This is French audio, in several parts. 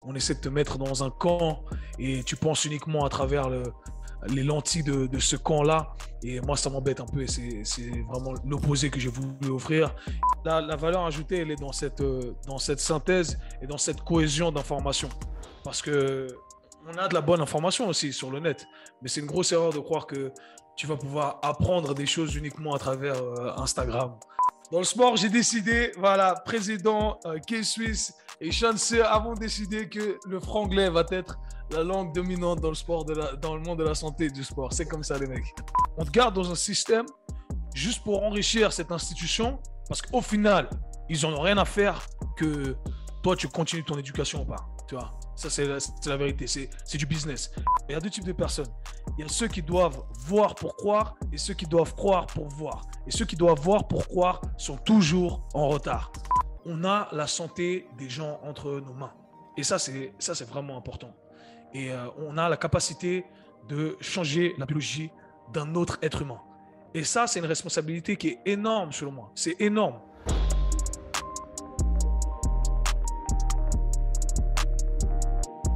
on essaie de te mettre dans un camp et tu penses uniquement à travers les lentilles de ce camp-là. Et moi, ça m'embête un peu et c'est vraiment l'opposé que j'ai voulu offrir. La valeur ajoutée, elle est dans cette synthèse et dans cette cohésion d'informations. Parce que on a de la bonne information aussi sur le net, mais c'est une grosse erreur de croire que tu vas pouvoir apprendre des choses uniquement à travers Instagram. Dans le sport, j'ai décidé, voilà, président K-Swiss et Chanceux avons décidé que le franglais va être la langue dominante dans le sport, dans le monde de la santé et du sport. C'est comme ça, les mecs. On te garde dans un système juste pour enrichir cette institution, parce qu'au final, ils n'en ont rien à faire que toi, tu continues ton éducation ou pas. Tu vois, ça, c'est la vérité. C'est du business. Il y a deux types de personnes. Il y a ceux qui doivent voir pour croire et ceux qui doivent croire pour voir. Et ceux qui doivent voir pour croire sont toujours en retard. On a la santé des gens entre nos mains. Et ça, c'est vraiment important. Et on a la capacité de changer la biologie d'un autre être humain. Et ça, c'est une responsabilité qui est énorme, selon moi. C'est énorme.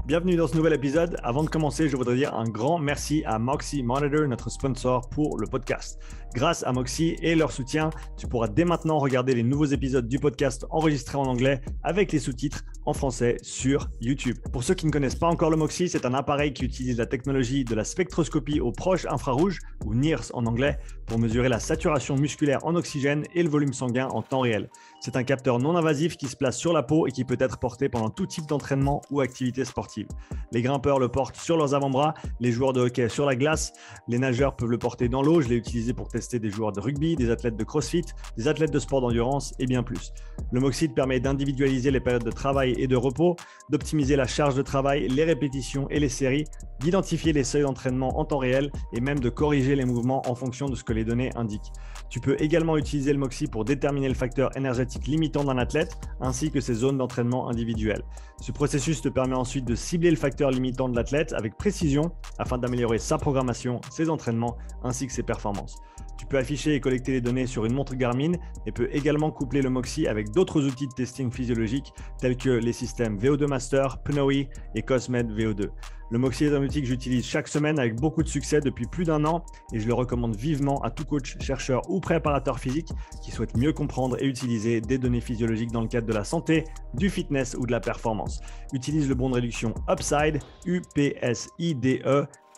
Bienvenue dans ce nouvel épisode. Avant de commencer, je voudrais dire un grand merci à Moxie Monitor, notre sponsor pour le podcast. Grâce à Moxie et leur soutien, tu pourras dès maintenant regarder les nouveaux épisodes du podcast enregistrés en anglais avec les sous-titres en français sur YouTube. Pour ceux qui ne connaissent pas encore le Moxie, c'est un appareil qui utilise la technologie de la spectroscopie au proche infrarouge, ou NIRS en anglais, pour mesurer la saturation musculaire en oxygène et le volume sanguin en temps réel. C'est un capteur non invasif qui se place sur la peau et qui peut être porté pendant tout type d'entraînement ou activité sportive. Les grimpeurs le portent sur leurs avant-bras, les joueurs de hockey sur la glace, les nageurs peuvent le porter dans l'eau. Je l'ai utilisé pour tester des joueurs de rugby, des athlètes de crossfit, des athlètes de sport d'endurance et bien plus. Le Moxie permet d'individualiser les périodes de travail et de repos, d'optimiser la charge de travail, les répétitions et les séries, d'identifier les seuils d'entraînement en temps réel et même de corriger les mouvements en fonction de ce que les données indiquent. Tu peux également utiliser le Moxie pour déterminer le facteur énergétique limitant d'un athlète ainsi que ses zones d'entraînement individuelles. Ce processus te permet ensuite de cibler le facteur limitant de l'athlète avec précision afin d'améliorer sa programmation, ses entraînements ainsi que ses performances. Tu peux afficher et collecter les données sur une montre Garmin et peux également coupler le Moxie avec d'autres outils de testing physiologique tels que les systèmes VO2 Master, Pnoe et Cosmed VO2. Le Moxie est un outil que j'utilise chaque semaine avec beaucoup de succès depuis plus d'un an et je le recommande vivement à tout coach, chercheur ou préparateur physique qui souhaite mieux comprendre et utiliser des données physiologiques dans le cadre de la santé, du fitness ou de la performance. Utilise le bon de réduction UPSIDE, UPSIDE,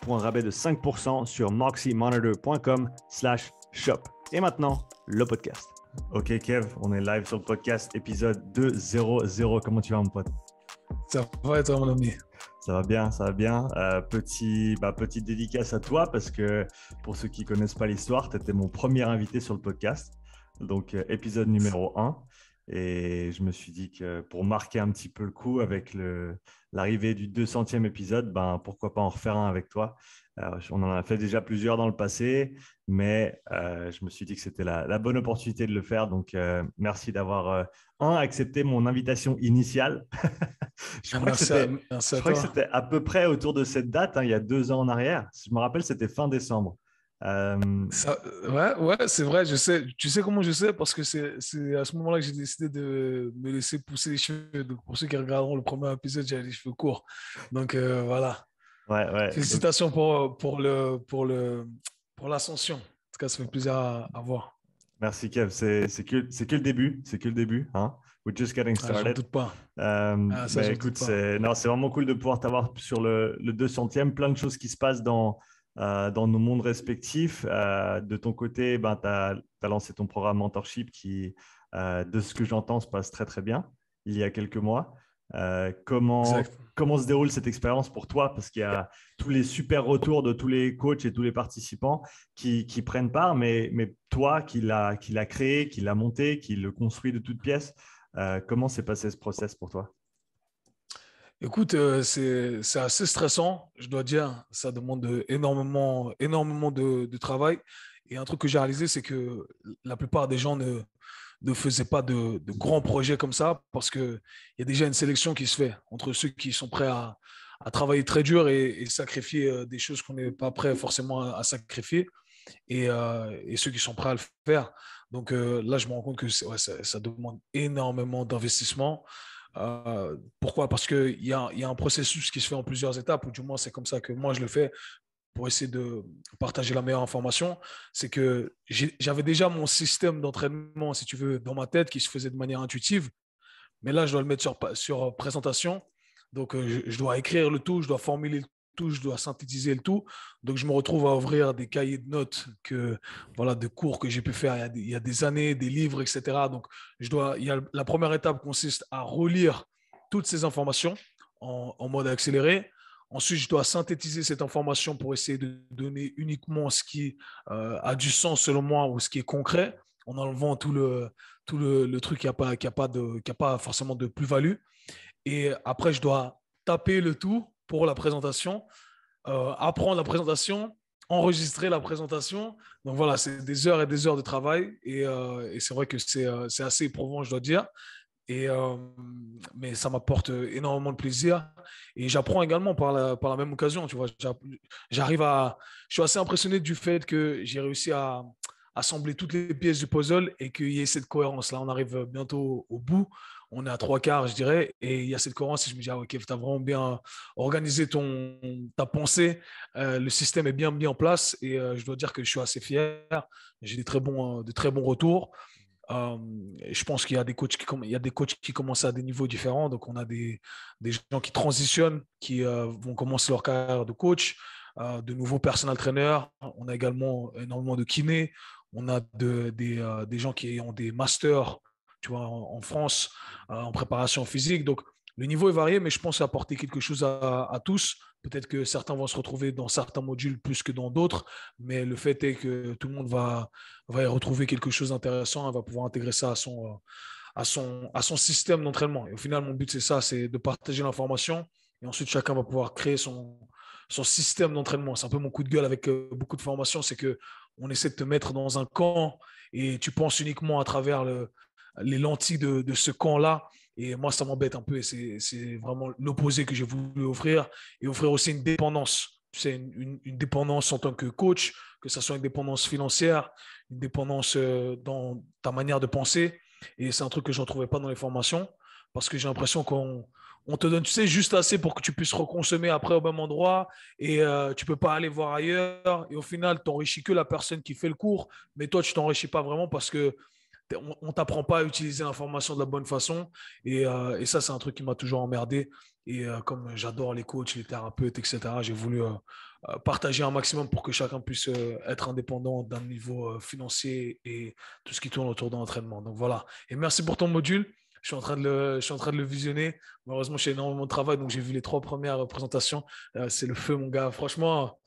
pour un rabais de 5% sur moxiemonitor.com/shop. Et maintenant, le podcast. Ok Kev, on est live sur le podcast, épisode 200. Comment tu vas mon pote? Ça va être mon ami. Ça va bien, ça va bien. Petite dédicace à toi parce que pour ceux qui ne connaissent pas l'histoire, tu étais mon premier invité sur le podcast. Donc, épisode numéro 1. Et je me suis dit que pour marquer un petit peu le coup avec l'arrivée du 200e épisode, pourquoi pas en refaire un avec toi. On en a fait déjà plusieurs dans le passé, mais je me suis dit que c'était la bonne opportunité de le faire. Donc, merci d'avoir accepté mon invitation initiale. Je crois que c'était à peu près autour de cette date, il y a 2 ans en arrière. Si je me rappelle, c'était fin décembre. Ouais, c'est vrai, je sais. Tu sais comment je sais? Parce que c'est à ce moment-là que j'ai décidé de me laisser pousser les cheveux. Donc, pour ceux qui regarderont le premier épisode, j'avais les cheveux courts. Donc, voilà. Ouais. Félicitations pour l'ascension. En tout cas, ça fait plaisir à voir. Merci Kev, c'est que le début, c'est que le début, hein. We're just getting started. J'en doute pas. Écoute, c'est vraiment cool de pouvoir t'avoir sur le 200e, plein de choses qui se passent dans nos mondes respectifs. De ton côté, tu as lancé ton programme Mentorship qui, de ce que j'entends, se passe très très bien il y a quelques mois. Comment se déroule cette expérience pour toi? Parce qu'il y a tous les super retours de tous les coachs et tous les participants qui prennent part, mais toi qui l'as créé, qui l'a monté, qui le construit de toutes pièces, comment s'est passé ce process pour toi? Écoute, c'est assez stressant, je dois dire. Ça demande énormément de travail. Et un truc que j'ai réalisé, c'est que la plupart des gens ne faisaient pas de grands projets comme ça parce qu'il y a déjà une sélection qui se fait entre ceux qui sont prêts à travailler très dur et sacrifier des choses qu'on n'est pas prêt forcément à sacrifier et ceux qui sont prêts à le faire. Donc là, je me rends compte que ça demande énormément d'investissement. Pourquoi? Parce qu'il y a un processus qui se fait en plusieurs étapes, ou du moins c'est comme ça que moi je le fais pour essayer de partager la meilleure information. C'est que j'avais déjà mon système d'entraînement, si tu veux, dans ma tête qui se faisait de manière intuitive. Mais là, je dois le mettre sur présentation. Donc, je dois écrire le tout, je dois formuler le tout, je dois synthétiser le tout. Donc, je me retrouve à ouvrir des cahiers de notes voilà, de cours que j'ai pu faire il y a des années, des livres, etc. Donc, la première étape consiste à relire toutes ces informations en mode accéléré. Ensuite, je dois synthétiser cette information pour essayer de donner uniquement ce qui a du sens selon moi ou ce qui est concret, en enlevant tout le truc qui a pas forcément de plus-value. Et après, je dois taper le tout pour la présentation, apprendre la présentation, enregistrer la présentation. Donc voilà, c'est des heures et des heures de travail. Et c'est vrai que c'est assez éprouvant, je dois dire. Et, mais ça m'apporte énormément de plaisir. Et j'apprends également par la même occasion. Tu vois, je suis assez impressionné du fait que j'ai réussi à assembler toutes les pièces du puzzle et qu'il y ait cette cohérence. Là, on arrive bientôt au bout. On est à trois quarts, je dirais. Et il y a cette cohérence. Et je me dis, ah, ok, tu as vraiment bien organisé ta pensée. Le système est bien mis en place. Et je dois dire que je suis assez fier. J'ai de très bons retours. Euh, je pense qu'il y a des coachs qui commencent à des niveaux différents. Donc, on a des gens qui transitionnent, qui vont commencer leur carrière de coach, de nouveaux personal trainers. On a également énormément de kinés. On a des gens qui ont des masters, tu vois, en France, en préparation physique. Donc, le niveau est varié, mais je pense apporter quelque chose à tous. Peut-être que certains vont se retrouver dans certains modules plus que dans d'autres, mais le fait est que tout le monde va y retrouver quelque chose d'intéressant, va pouvoir intégrer ça à son système d'entraînement. Et au final, mon but, c'est ça, c'est de partager l'information et ensuite chacun va pouvoir créer son système d'entraînement. C'est un peu mon coup de gueule avec beaucoup de formations, c'est qu'on essaie de te mettre dans un camp et tu penses uniquement à travers les lentilles de ce camp-là. Et moi, ça m'embête un peu et c'est vraiment l'opposé que j'ai voulu offrir et offrir aussi une dépendance. C'est une dépendance en tant que coach, que ce soit une dépendance financière, une dépendance dans ta manière de penser. Et c'est un truc que je ne retrouvais pas dans les formations parce que j'ai l'impression qu'on te donne, tu sais, juste assez pour que tu puisses reconsommer après au même endroit et tu ne peux pas aller voir ailleurs. Et au final, tu n'enrichis que la personne qui fait le cours, mais toi, tu ne t'enrichis pas vraiment parce que on ne t'apprend pas à utiliser l'information de la bonne façon. Et ça, c'est un truc qui m'a toujours emmerdé. Et comme j'adore les coachs, les thérapeutes, etc., j'ai voulu partager un maximum pour que chacun puisse être indépendant d'un niveau financier et tout ce qui tourne autour de l'entraînement. Donc voilà. Et merci pour ton module. Je suis en train de le visionner. Malheureusement, j'ai énormément de travail, donc j'ai vu les 3 premières présentations. C'est le feu, mon gars. Franchement,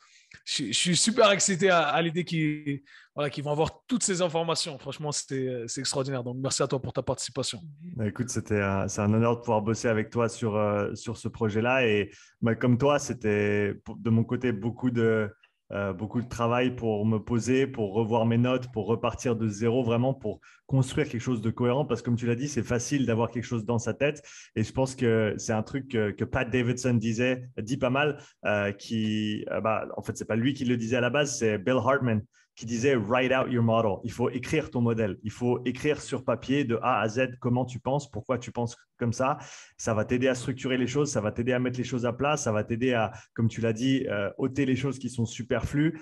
je suis super excité à l'idée qu'ils vont avoir toutes ces informations. Franchement, c'est extraordinaire. Donc, merci à toi pour ta participation. Bah, écoute, c'est un honneur de pouvoir bosser avec toi sur ce projet-là. Et bah, comme toi, c'était de mon côté beaucoup de travail pour me poser, pour revoir mes notes, pour repartir de zéro, vraiment pour construire quelque chose de cohérent. Parce que comme tu l'as dit, c'est facile d'avoir quelque chose dans sa tête. Et je pense que c'est un truc que Pat Davidson dit pas mal, en fait, c'est pas lui qui le disait à la base, c'est Bill Hartman qui disait write out your model. Il faut écrire ton modèle. Il faut écrire sur papier de A à Z comment tu penses, pourquoi tu penses comme ça. Ça va t'aider à structurer les choses, ça va t'aider à mettre les choses à plat, ça va t'aider à, comme tu l'as dit, ôter les choses qui sont superflues.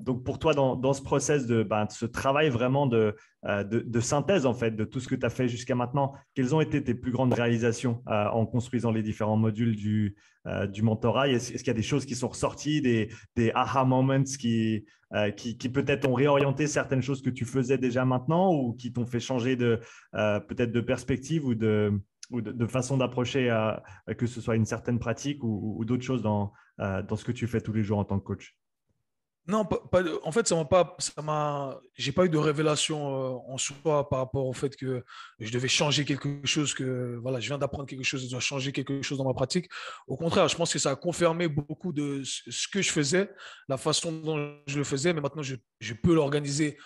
Donc pour toi, dans ce process de ce travail vraiment de synthèse en fait de tout ce que tu as fait jusqu'à maintenant, quelles ont été tes plus grandes réalisations en construisant les différents modules du mentorat? Est-ce qu'il y a des choses qui sont ressorties, des aha moments qui peut-être ont réorienté certaines choses que tu faisais déjà maintenant ou qui t'ont fait changer peut-être de perspective ou de façon d'approcher que ce soit une certaine pratique ou d'autres choses dans ce que tu fais tous les jours en tant que coach? Non, en fait, j'ai pas eu de révélation en soi par rapport au fait que je devais changer quelque chose, que voilà, je viens d'apprendre quelque chose, je dois changer quelque chose dans ma pratique. Au contraire, je pense que ça a confirmé beaucoup de ce que je faisais, la façon dont je le faisais, mais maintenant je peux l'organiser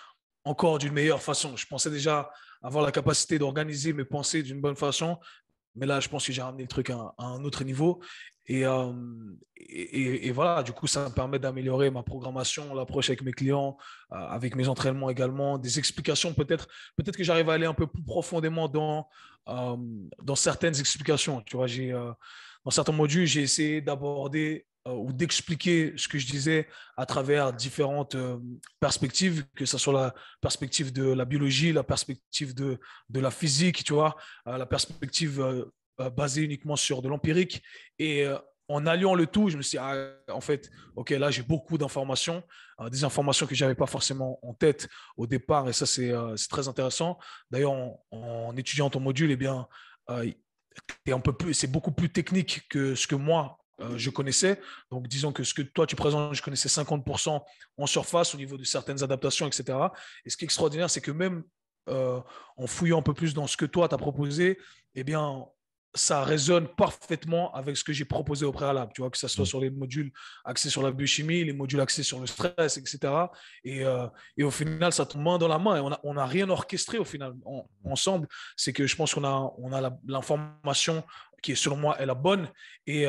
encore d'une meilleure façon. Je pensais déjà avoir la capacité d'organiser mes pensées d'une bonne façon, Mais là, je pense que j'ai ramené le truc à un autre niveau. Et, euh, et voilà, du coup, ça me permet d'améliorer ma programmation, l'approche avec mes clients, avec mes entraînements également, des explications peut-être. Peut-être que j'arrive à aller un peu plus profondément euh, dans certaines explications. Tu vois, dans certains modules, j'ai essayé d'aborder ou d'expliquer ce que je disais à travers différentes perspectives, que ce soit la perspective de la biologie, la perspective de la physique, tu vois, la perspective basée uniquement sur de l'empirique. Et en alliant le tout, je me suis dit, ah, en fait, OK, là, j'ai beaucoup d'informations, des informations que je n'avais pas forcément en tête au départ, et ça, c'est très intéressant. D'ailleurs, en étudiant ton module, eh bien, euh, c'est beaucoup plus technique que ce que moi, je connaissais. Donc, disons que ce que toi, tu présentes, je connaissais 50% en surface au niveau de certaines adaptations, etc. Et ce qui est extraordinaire, c'est que même en fouillant un peu plus dans ce que toi, tu as proposé, eh bien, ça résonne parfaitement avec ce que j'ai proposé au préalable. Tu vois, que ce soit sur les modules axés sur la biochimie, les modules axés sur le stress, etc. Et au final, ça tombe main dans la main et on a rien orchestré au final ensemble. C'est que je pense on a l'information qui est selon moi est la bonne et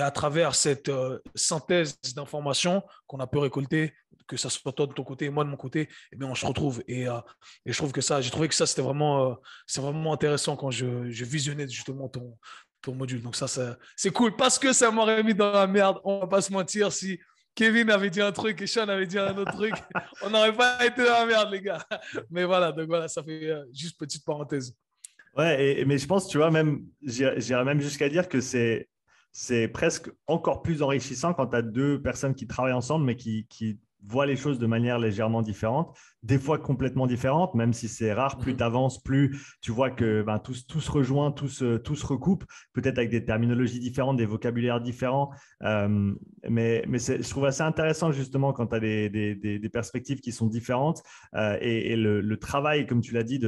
à travers cette synthèse d'informations qu'on a pu récolter, que ça soit toi de ton côté et moi de mon côté, eh bien on se retrouve et je trouve que ça, j'ai trouvé que ça c'est vraiment intéressant quand je visionnais justement ton module. Donc ça c'est cool parce que ça m'aurait mis dans la merde. On va pas se mentir, si Kevin avait dit un truc et Sean avait dit un autre truc, on n'aurait pas été dans la merde, les gars. Mais voilà, donc voilà, ça fait juste petite parenthèse. Ouais, mais je pense, tu vois, même, j'irais même jusqu'à dire que c'est presque encore plus enrichissant quand tu as deux personnes qui travaillent ensemble, mais qui voient les choses de manière légèrement différente, des fois complètement différente, même si c'est rare, plus tu avances, plus tu vois que ben, tout se rejoint, tout se recoupe, peut-être avec des terminologies différentes, des vocabulaires différents. Euh, je trouve assez intéressant justement quand tu as des perspectives qui sont différentes et le travail, comme tu l'as dit,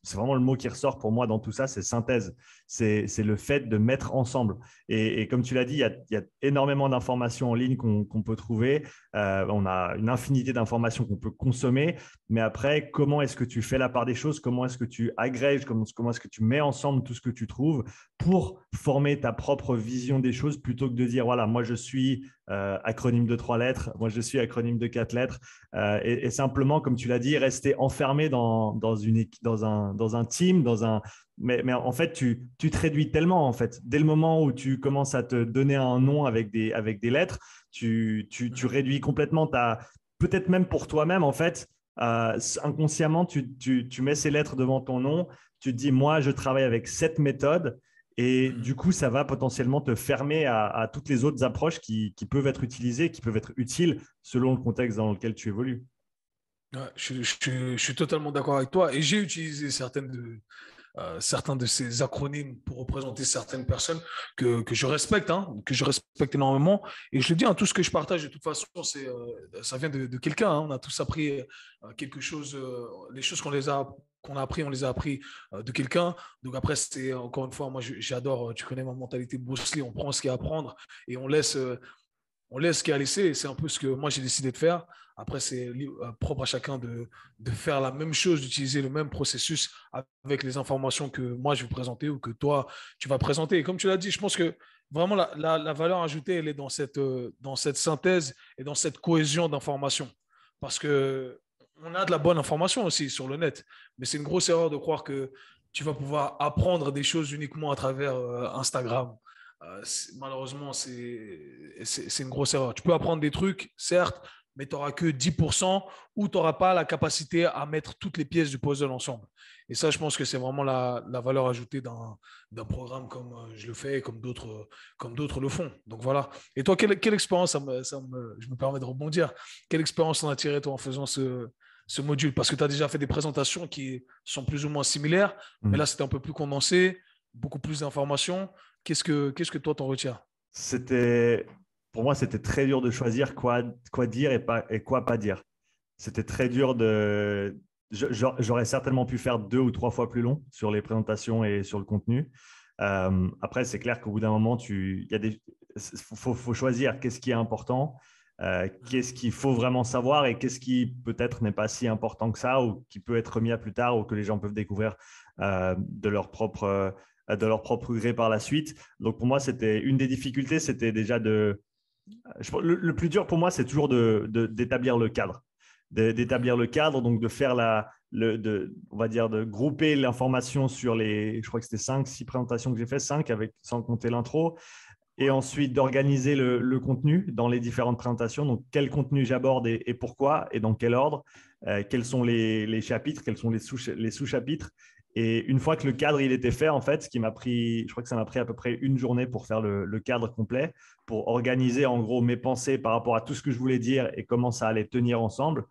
c'est vraiment le mot qui ressort pour moi dans tout ça, c'est synthèse. C'est le fait de mettre ensemble. Et comme tu l'as dit, il y a énormément d'informations en ligne qu'on peut trouver. On a une infinité d'informations qu'on peut consommer. Mais après, comment est-ce que tu fais la part des choses? Comment est-ce que tu agrèges? Comment est-ce que tu mets ensemble tout ce que tu trouves pour former ta propre vision des choses plutôt que de dire, voilà, moi je suis acronyme de 3 lettres, moi je suis acronyme de 4 lettres. Et simplement, comme tu l'as dit, rester enfermé dans un team, mais en fait, tu te réduis tellement, en fait. Dès le moment où tu commences à te donner un nom avec des lettres, tu réduis complètement peut-être même pour toi-même, en fait, inconsciemment, tu mets ces lettres devant ton nom, tu te dis, moi, je travaille avec cette méthode. Et du coup, ça va potentiellement te fermer à toutes les autres approches qui peuvent être utilisées, qui peuvent être utiles selon le contexte dans lequel tu évolues. Ouais, je suis totalement d'accord avec toi et j'ai utilisé certains de ces acronymes pour représenter certaines personnes que je respecte, hein, que je respecte énormément. Et je le dis, hein, tout ce que je partage, de toute façon, ça vient de quelqu'un. Hein. On a tous appris quelque chose, les choses qu'on a appris, on les a appris de quelqu'un. Donc après, c'est encore une fois, moi, j'adore, tu connais ma mentalité de Bruce Lee, on prend ce qu'il y a à prendre et on laisse ce qu'il y a à laisser. Et c'est un peu ce que moi, j'ai décidé de faire. Après, c'est propre à chacun de faire la même chose, d'utiliser le même processus avec les informations que moi, je vais présenter ou que toi, tu vas présenter. Et comme tu l'as dit, je pense que vraiment, la valeur ajoutée, elle est dans cette synthèse et dans cette cohésion d'informations. Parce que on a de la bonne information aussi sur le net, mais c'est une grosse erreur de croire que tu vas pouvoir apprendre des choses uniquement à travers Instagram. Malheureusement, c'est une grosse erreur. Tu peux apprendre des trucs, certes, mais tu n'auras que 10% ou tu n'auras pas la capacité à mettre toutes les pièces du puzzle ensemble. Et ça, je pense que c'est vraiment la valeur ajoutée d'un programme comme je le fais et comme d'autres le font. Donc voilà. Et toi, quelle expérience, je me permets de rebondir, quelle expérience en as tiré toi en faisant ce module? Parce que tu as déjà fait des présentations qui sont plus ou moins similaires, mais là, c'était un peu plus condensé, beaucoup plus d'informations. Qu'est-ce que toi t'en retiens? C'était, pour moi, c'était très dur de choisir quoi dire et quoi pas dire. C'était très dur j'aurais certainement pu faire 2 ou 3 fois plus long sur les présentations et sur le contenu. Après, c'est clair qu'au bout d'un moment, faut choisir qu'est-ce qui est important, qu'est-ce qu'il faut vraiment savoir et qu'est-ce qui peut-être n'est pas si important que ça ou qui peut être remis à plus tard ou que les gens peuvent découvrir de leur propre de leur propre gré par la suite. Donc, pour moi, c'était une des difficultés, c'était déjà le plus dur pour moi, c'est toujours d'établir le cadre. D'établir le cadre, donc de faire on va dire, de grouper l'information sur je crois que c'était 5-6 présentations que j'ai fait, 5 sans compter l'intro, et ensuite d'organiser le contenu dans les différentes présentations. Donc, quel contenu j'aborde et pourquoi et dans quel ordre, quels sont les chapitres, quels sont les sous-chapitres. Et une fois que le cadre il était fait, en fait, je crois que ça m'a pris à peu près une journée pour faire le cadre complet, pour organiser en gros mes pensées par rapport à tout ce que je voulais dire et comment ça allait tenir ensemble.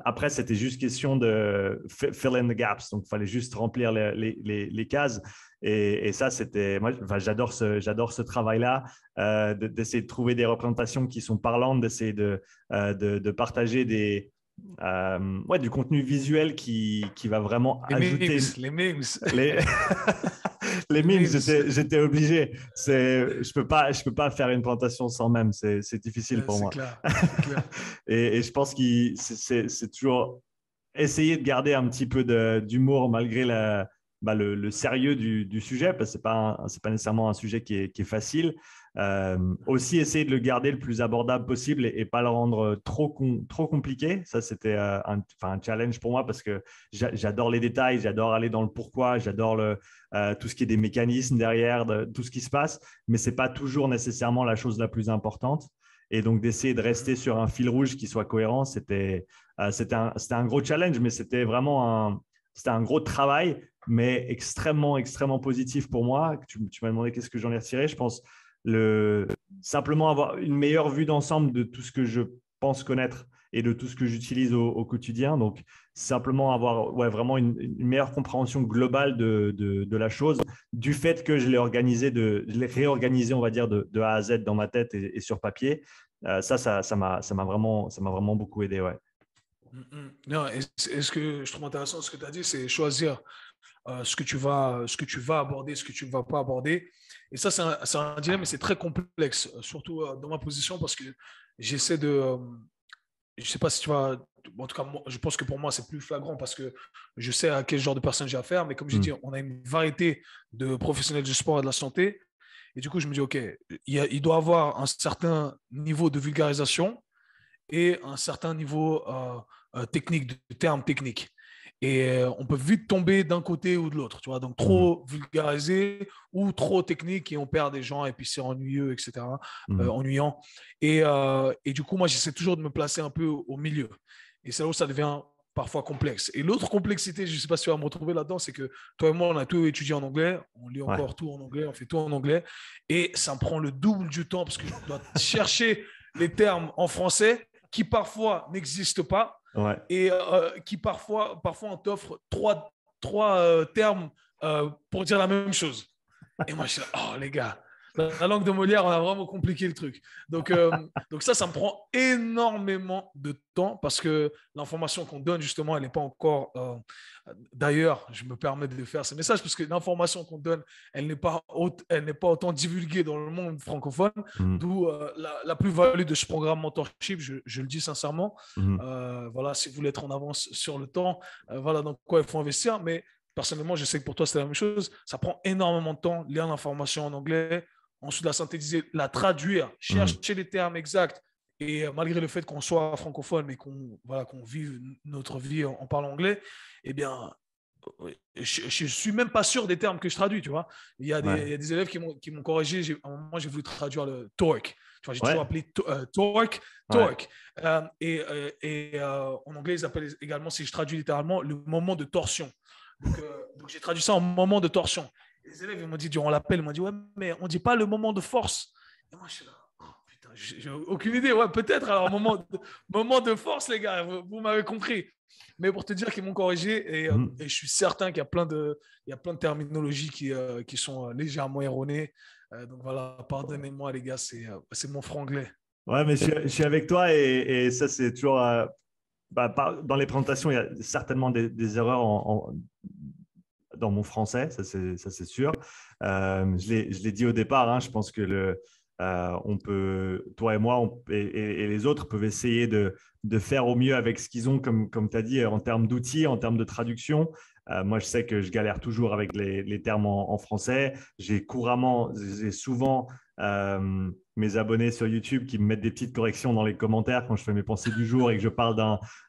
Après, c'était juste question de fill in the gaps. Donc, il fallait juste remplir les cases. Et ça, moi, j'adore ce travail-là, d'essayer de trouver des représentations qui sont parlantes, d'essayer de partager du contenu visuel qui va vraiment ajouter… Les memes. Les, les memes, j'étais obligé. Je peux pas faire une présentation sans memes. C'est difficile pour moi. Clair. Et je pense que c'est toujours essayer de garder un petit peu d'humour malgré le sérieux du sujet, parce que c'est pas nécessairement un sujet qui est facile. Aussi essayer de le garder le plus abordable possible et pas le rendre trop compliqué. Ça, c'était un challenge pour moi parce que j'adore les détails, j'adore aller dans le pourquoi, j'adore tout ce qui est des mécanismes derrière, tout ce qui se passe, mais c'est pas toujours nécessairement la chose la plus importante. Et donc, d'essayer de rester sur un fil rouge qui soit cohérent, c'était un gros challenge, mais c'était vraiment un gros travail, mais extrêmement, extrêmement positif pour moi. Tu m'as demandé qu'est-ce que j'en ai retiré. Je pense simplement avoir une meilleure vue d'ensemble de tout ce que je pense connaître et de tout ce que j'utilise au quotidien. Donc, simplement avoir vraiment une meilleure compréhension globale de la chose, du fait que je l'ai réorganisé, on va dire, de A à Z dans ma tête et sur papier. Ça m'a vraiment beaucoup aidé. Ouais. Non, et ce que je trouve intéressant, ce que tu as dit, c'est choisir ce que tu vas aborder, ce que tu ne vas pas aborder. Et ça, c'est un dilemme, mais c'est très complexe, surtout dans ma position, parce que j'essaie je ne sais pas si tu vas… En tout cas, moi, je pense que pour moi, c'est plus flagrant parce que je sais à quel genre de personne j'ai affaire. Mais comme j'ai dit, on a une variété de professionnels du sport et de la santé. Et du coup, je me dis, OK, il doit avoir un certain niveau de vulgarisation et un certain niveau technique, de termes techniques. Et on peut vite tomber d'un côté ou de l'autre, tu vois. Donc, trop vulgarisé ou trop technique et on perd des gens et puis c'est ennuyeux, etc. Ennuyant. Et du coup, moi, j'essaie toujours de me placer un peu au milieu. Et c'est là où ça devient parfois complexe. Et l'autre complexité, je ne sais pas si tu vas me retrouver là-dedans, c'est que toi et moi, on a tout étudié en anglais, on lit encore tout en anglais, on fait tout en anglais. Et ça me prend le double du temps parce que je dois chercher les termes en français qui parfois n'existent pas. Ouais. Et qui parfois on t'offre trois termes pour dire la même chose. Et moi, je suis là, oh les gars, la langue de Molière, on a vraiment compliqué le truc. Donc ça me prend énormément de temps parce que l'information qu'on donne, justement, elle n'est pas encore… D'ailleurs, je me permets de faire ce message parce que l'information qu'on donne, elle n'est pas autant divulguée dans le monde francophone, d'où la plus-value de ce programme mentorship, je le dis sincèrement. Voilà, si vous voulez être en avance sur le temps, voilà dans quoi il faut investir. Mais personnellement, je sais que pour toi, c'est la même chose. Ça prend énormément de temps, lire l'information en anglais, ensuite la synthétiser, la traduire, chercher les termes exacts. Et malgré le fait qu'on soit francophone, mais qu'on vive notre vie en parlant anglais, eh bien, je ne suis même pas sûr des termes que je traduis, tu vois. Il y a des élèves qui m'ont corrigé. À un moment, j'ai voulu traduire le torque. Tu vois, j'ai toujours appelé torque. En anglais, ils appellent également, si je traduis littéralement, le moment de torsion. Donc j'ai traduit ça en moment de torsion. Les élèves m'ont dit durant l'appel, ils m'ont dit ouais, mais on dit pas le moment de force. Et moi je suis là, oh, putain, j'ai aucune idée. Ouais, peut-être alors moment de force, les gars. Vous m'avez compris. Mais pour te dire qu'ils m'ont corrigé et je suis certain qu'il y a plein de terminologies qui sont légèrement erronées. Donc voilà, pardonnez-moi les gars, c'est mon franglais. Ouais, mais je suis avec toi et ça c'est toujours… dans les présentations, il y a certainement des erreurs dans mon français, ça c'est sûr. Je l'ai dit au départ, hein, je pense que toi et moi et les autres peuvent essayer de faire au mieux avec ce qu'ils ont, comme tu as dit, en termes d'outils, en termes de traduction. Moi, je sais que je galère toujours avec les termes en français. J'ai souvent mes abonnés sur YouTube qui me mettent des petites corrections dans les commentaires quand je fais mes pensées du jour et que je parle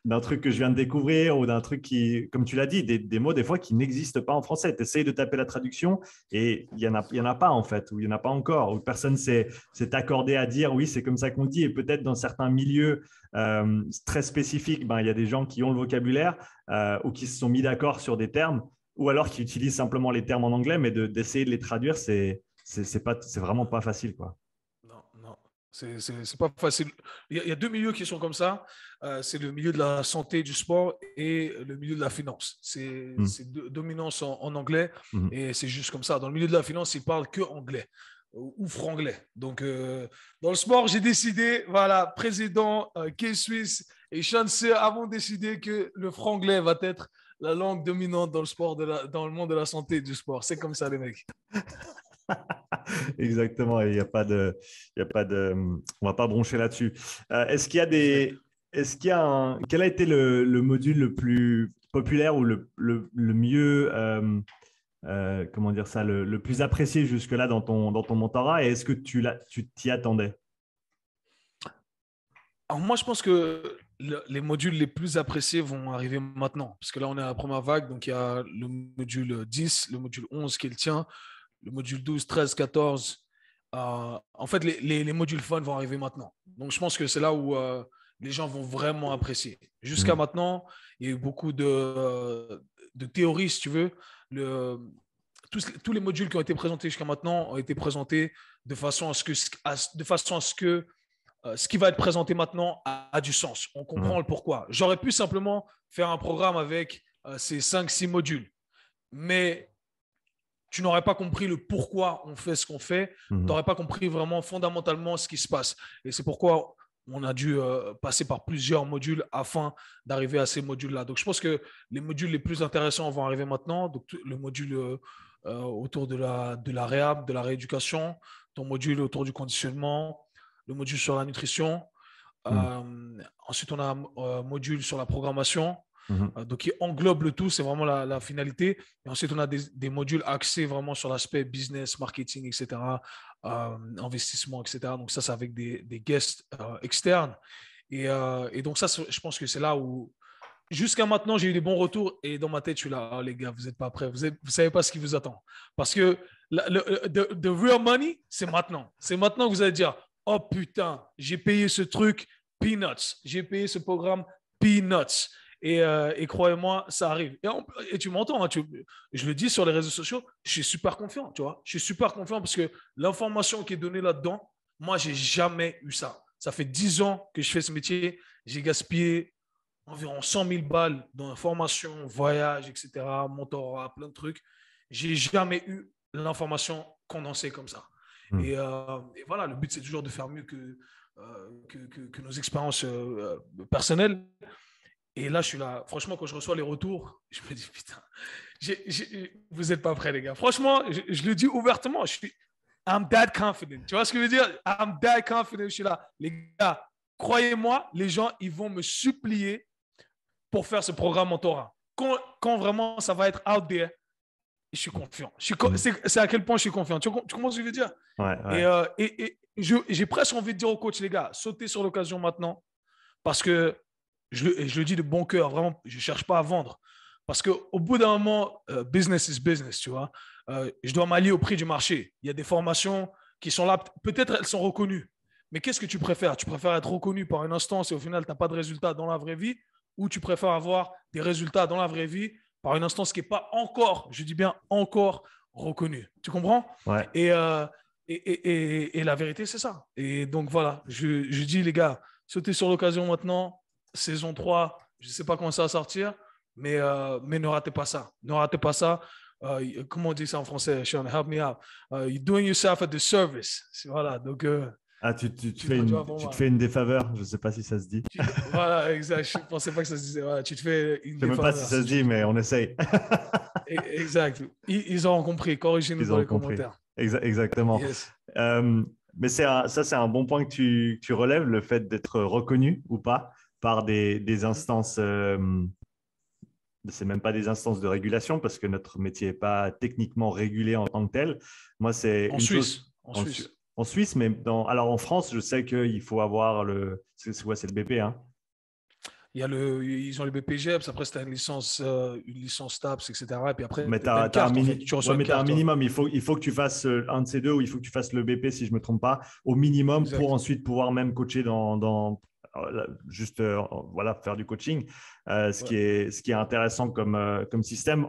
d'un truc que je viens de découvrir ou d'un truc qui, comme tu l'as dit, des mots des fois qui n'existent pas en français. Tu essayes de taper la traduction et il y en a pas en fait, ou il n'y en a pas encore, ou personne s'est accordé à dire oui, c'est comme ça qu'on dit. Et peut-être dans certains milieux très spécifiques, il y a des gens qui ont le vocabulaire ou qui se sont mis d'accord sur des termes, ou alors qui utilisent simplement les termes en anglais, mais d'essayer de les traduire, c'est vraiment pas facile, quoi. Non, non, c'est pas facile. Il y a deux milieux qui sont comme ça. C'est le milieu de la santé, du sport et le milieu de la finance. C'est dominance en anglais et c'est juste comme ça. Dans le milieu de la finance, ils parlent que anglais ou franglais. Donc, dans le sport, j'ai décidé, voilà, président K-Swiss et Chanceux avons décidé que le franglais va être la langue dominante dans le sport, dans le monde de la santé et du sport. C'est comme ça, les mecs. Exactement, il on va pas broncher là-dessus. Est-ce qu'il y a quel a été le module le plus populaire ou le mieux, comment dire ça, le plus apprécié jusque-là dans ton mentorat, et est-ce que tu t'y attendais? Alors moi, je pense que les modules les plus appréciés vont arriver maintenant, parce que là, on est à la première vague, donc il y a le module 10, le module 11 qui est le tien, le module 12, 13, 14. En fait, les modules fun vont arriver maintenant. Donc, je pense que c'est là où les gens vont vraiment apprécier. Jusqu'à maintenant, il y a eu beaucoup de théories, si tu veux. Tous les modules qui ont été présentés jusqu'à maintenant ont été présentés de façon à ce que ce qui va être présenté maintenant a du sens. On comprend le pourquoi. J'aurais pu simplement faire un programme avec ces 5-6 modules, mais tu n'aurais pas compris le pourquoi on fait ce qu'on fait. Tu n'aurais pas compris vraiment fondamentalement ce qui se passe. Et c'est pourquoi on a dû passer par plusieurs modules afin d'arriver à ces modules-là. Donc, je pense que les modules les plus intéressants vont arriver maintenant. Donc, le module autour de la réhab, de la rééducation, ton module autour du conditionnement, le module sur la nutrition. Ensuite, on a un module sur la programmation. Donc, qui englobe le tout, c'est vraiment la finalité. Et ensuite, on a des modules axés vraiment sur l'aspect business, marketing, etc., investissement, etc. Donc, ça, c'est avec des guests externes. Et donc, ça, je pense que c'est là où, jusqu'à maintenant, j'ai eu des bons retours. Et dans ma tête, je suis là, oh, les gars, vous n'êtes pas prêts. Vous ne savez pas ce qui vous attend. Parce que the real money, c'est maintenant. C'est maintenant que vous allez dire, oh putain, j'ai payé ce truc peanuts. J'ai payé ce programme peanuts. Et croyez-moi, ça arrive. Et tu m'entends, hein, je le dis sur les réseaux sociaux, je suis super confiant, tu vois. Je suis super confiant parce que l'information qui est donnée là-dedans, moi, j'ai jamais eu ça. Ça fait 10 ans que je fais ce métier. J'ai gaspillé environ 100 000 balles dans formation, voyage, etc., mentorat, plein de trucs. J'ai jamais eu l'information condensée comme ça. Et voilà, le but, c'est toujours de faire mieux que nos expériences personnelles. Et là, je suis là. Franchement, quand je reçois les retours, je me dis, putain, vous n'êtes pas prêts, les gars. Franchement, je le dis ouvertement. I'm that confident. Tu vois ce que je veux dire? I'm that confident. Je suis là. Les gars, croyez-moi, les gens, ils vont me supplier pour faire ce programme mentorat. Quand vraiment ça va être out there, je suis confiant. C'est à quel point je suis confiant. Tu comprends ce que je veux dire? Ouais. Et j'ai presque envie de dire au coach, les gars, sautez sur l'occasion maintenant parce que je le dis de bon cœur, vraiment, je ne cherche pas à vendre. Parce qu'au bout d'un moment, business is business, tu vois. Je dois m'allier au prix du marché. Il y a des formations qui sont là, peut-être elles sont reconnues. Mais qu'est-ce que tu préfères? Tu préfères être reconnu par une instance et au final, tu n'as pas de résultats dans la vraie vie, ou tu préfères avoir des résultats dans la vraie vie par une instance qui n'est pas encore, je dis bien encore, reconnue. Tu comprends? Ouais. Et la vérité, c'est ça. Et donc voilà, je dis les gars, sautez sur l'occasion maintenant. Saison 3, je ne sais pas quand ça va sortir, mais ne ratez pas ça. Ne ratez pas ça. Comment on dit ça en français, Sean? Help me out. You're doing yourself a disservice. Voilà, donc... tu te fais une défaveur. Je ne sais pas si ça se dit. Voilà, exact. Je ne pensais pas que ça se disait. Voilà, tu te fais une défaveur. Je ne sais même pas si ça se dit, mais on essaye. Exact. Ils auront compris. Corrigez-nous dans les commentaires. Exactement. Yes. Mais ça, c'est un bon point que tu relèves, le fait d'être reconnu ou pas par des instances. C'est même pas des instances de régulation parce que notre métier n'est pas techniquement régulé en tant que tel. Moi, c'est En une chose Suisse, en Suisse. en Suisse, mais alors en France, je sais qu'il faut avoir c'est quoi, c'est le BP, hein? Ils ont le BPGEPS, après, c'est une licence TAPS, etc. Et puis après, Mais tu as une carte, en fait. Tu reçois ouais, une mais t'as un carte. Ouais. minimum. Il faut que tu fasses un de ces deux ou il faut que tu fasses le BP, si je ne me trompe pas, au minimum pour Exact. ensuite pouvoir même coacher juste voilà, faire du coaching. Ouais. Ce qui est intéressant comme système,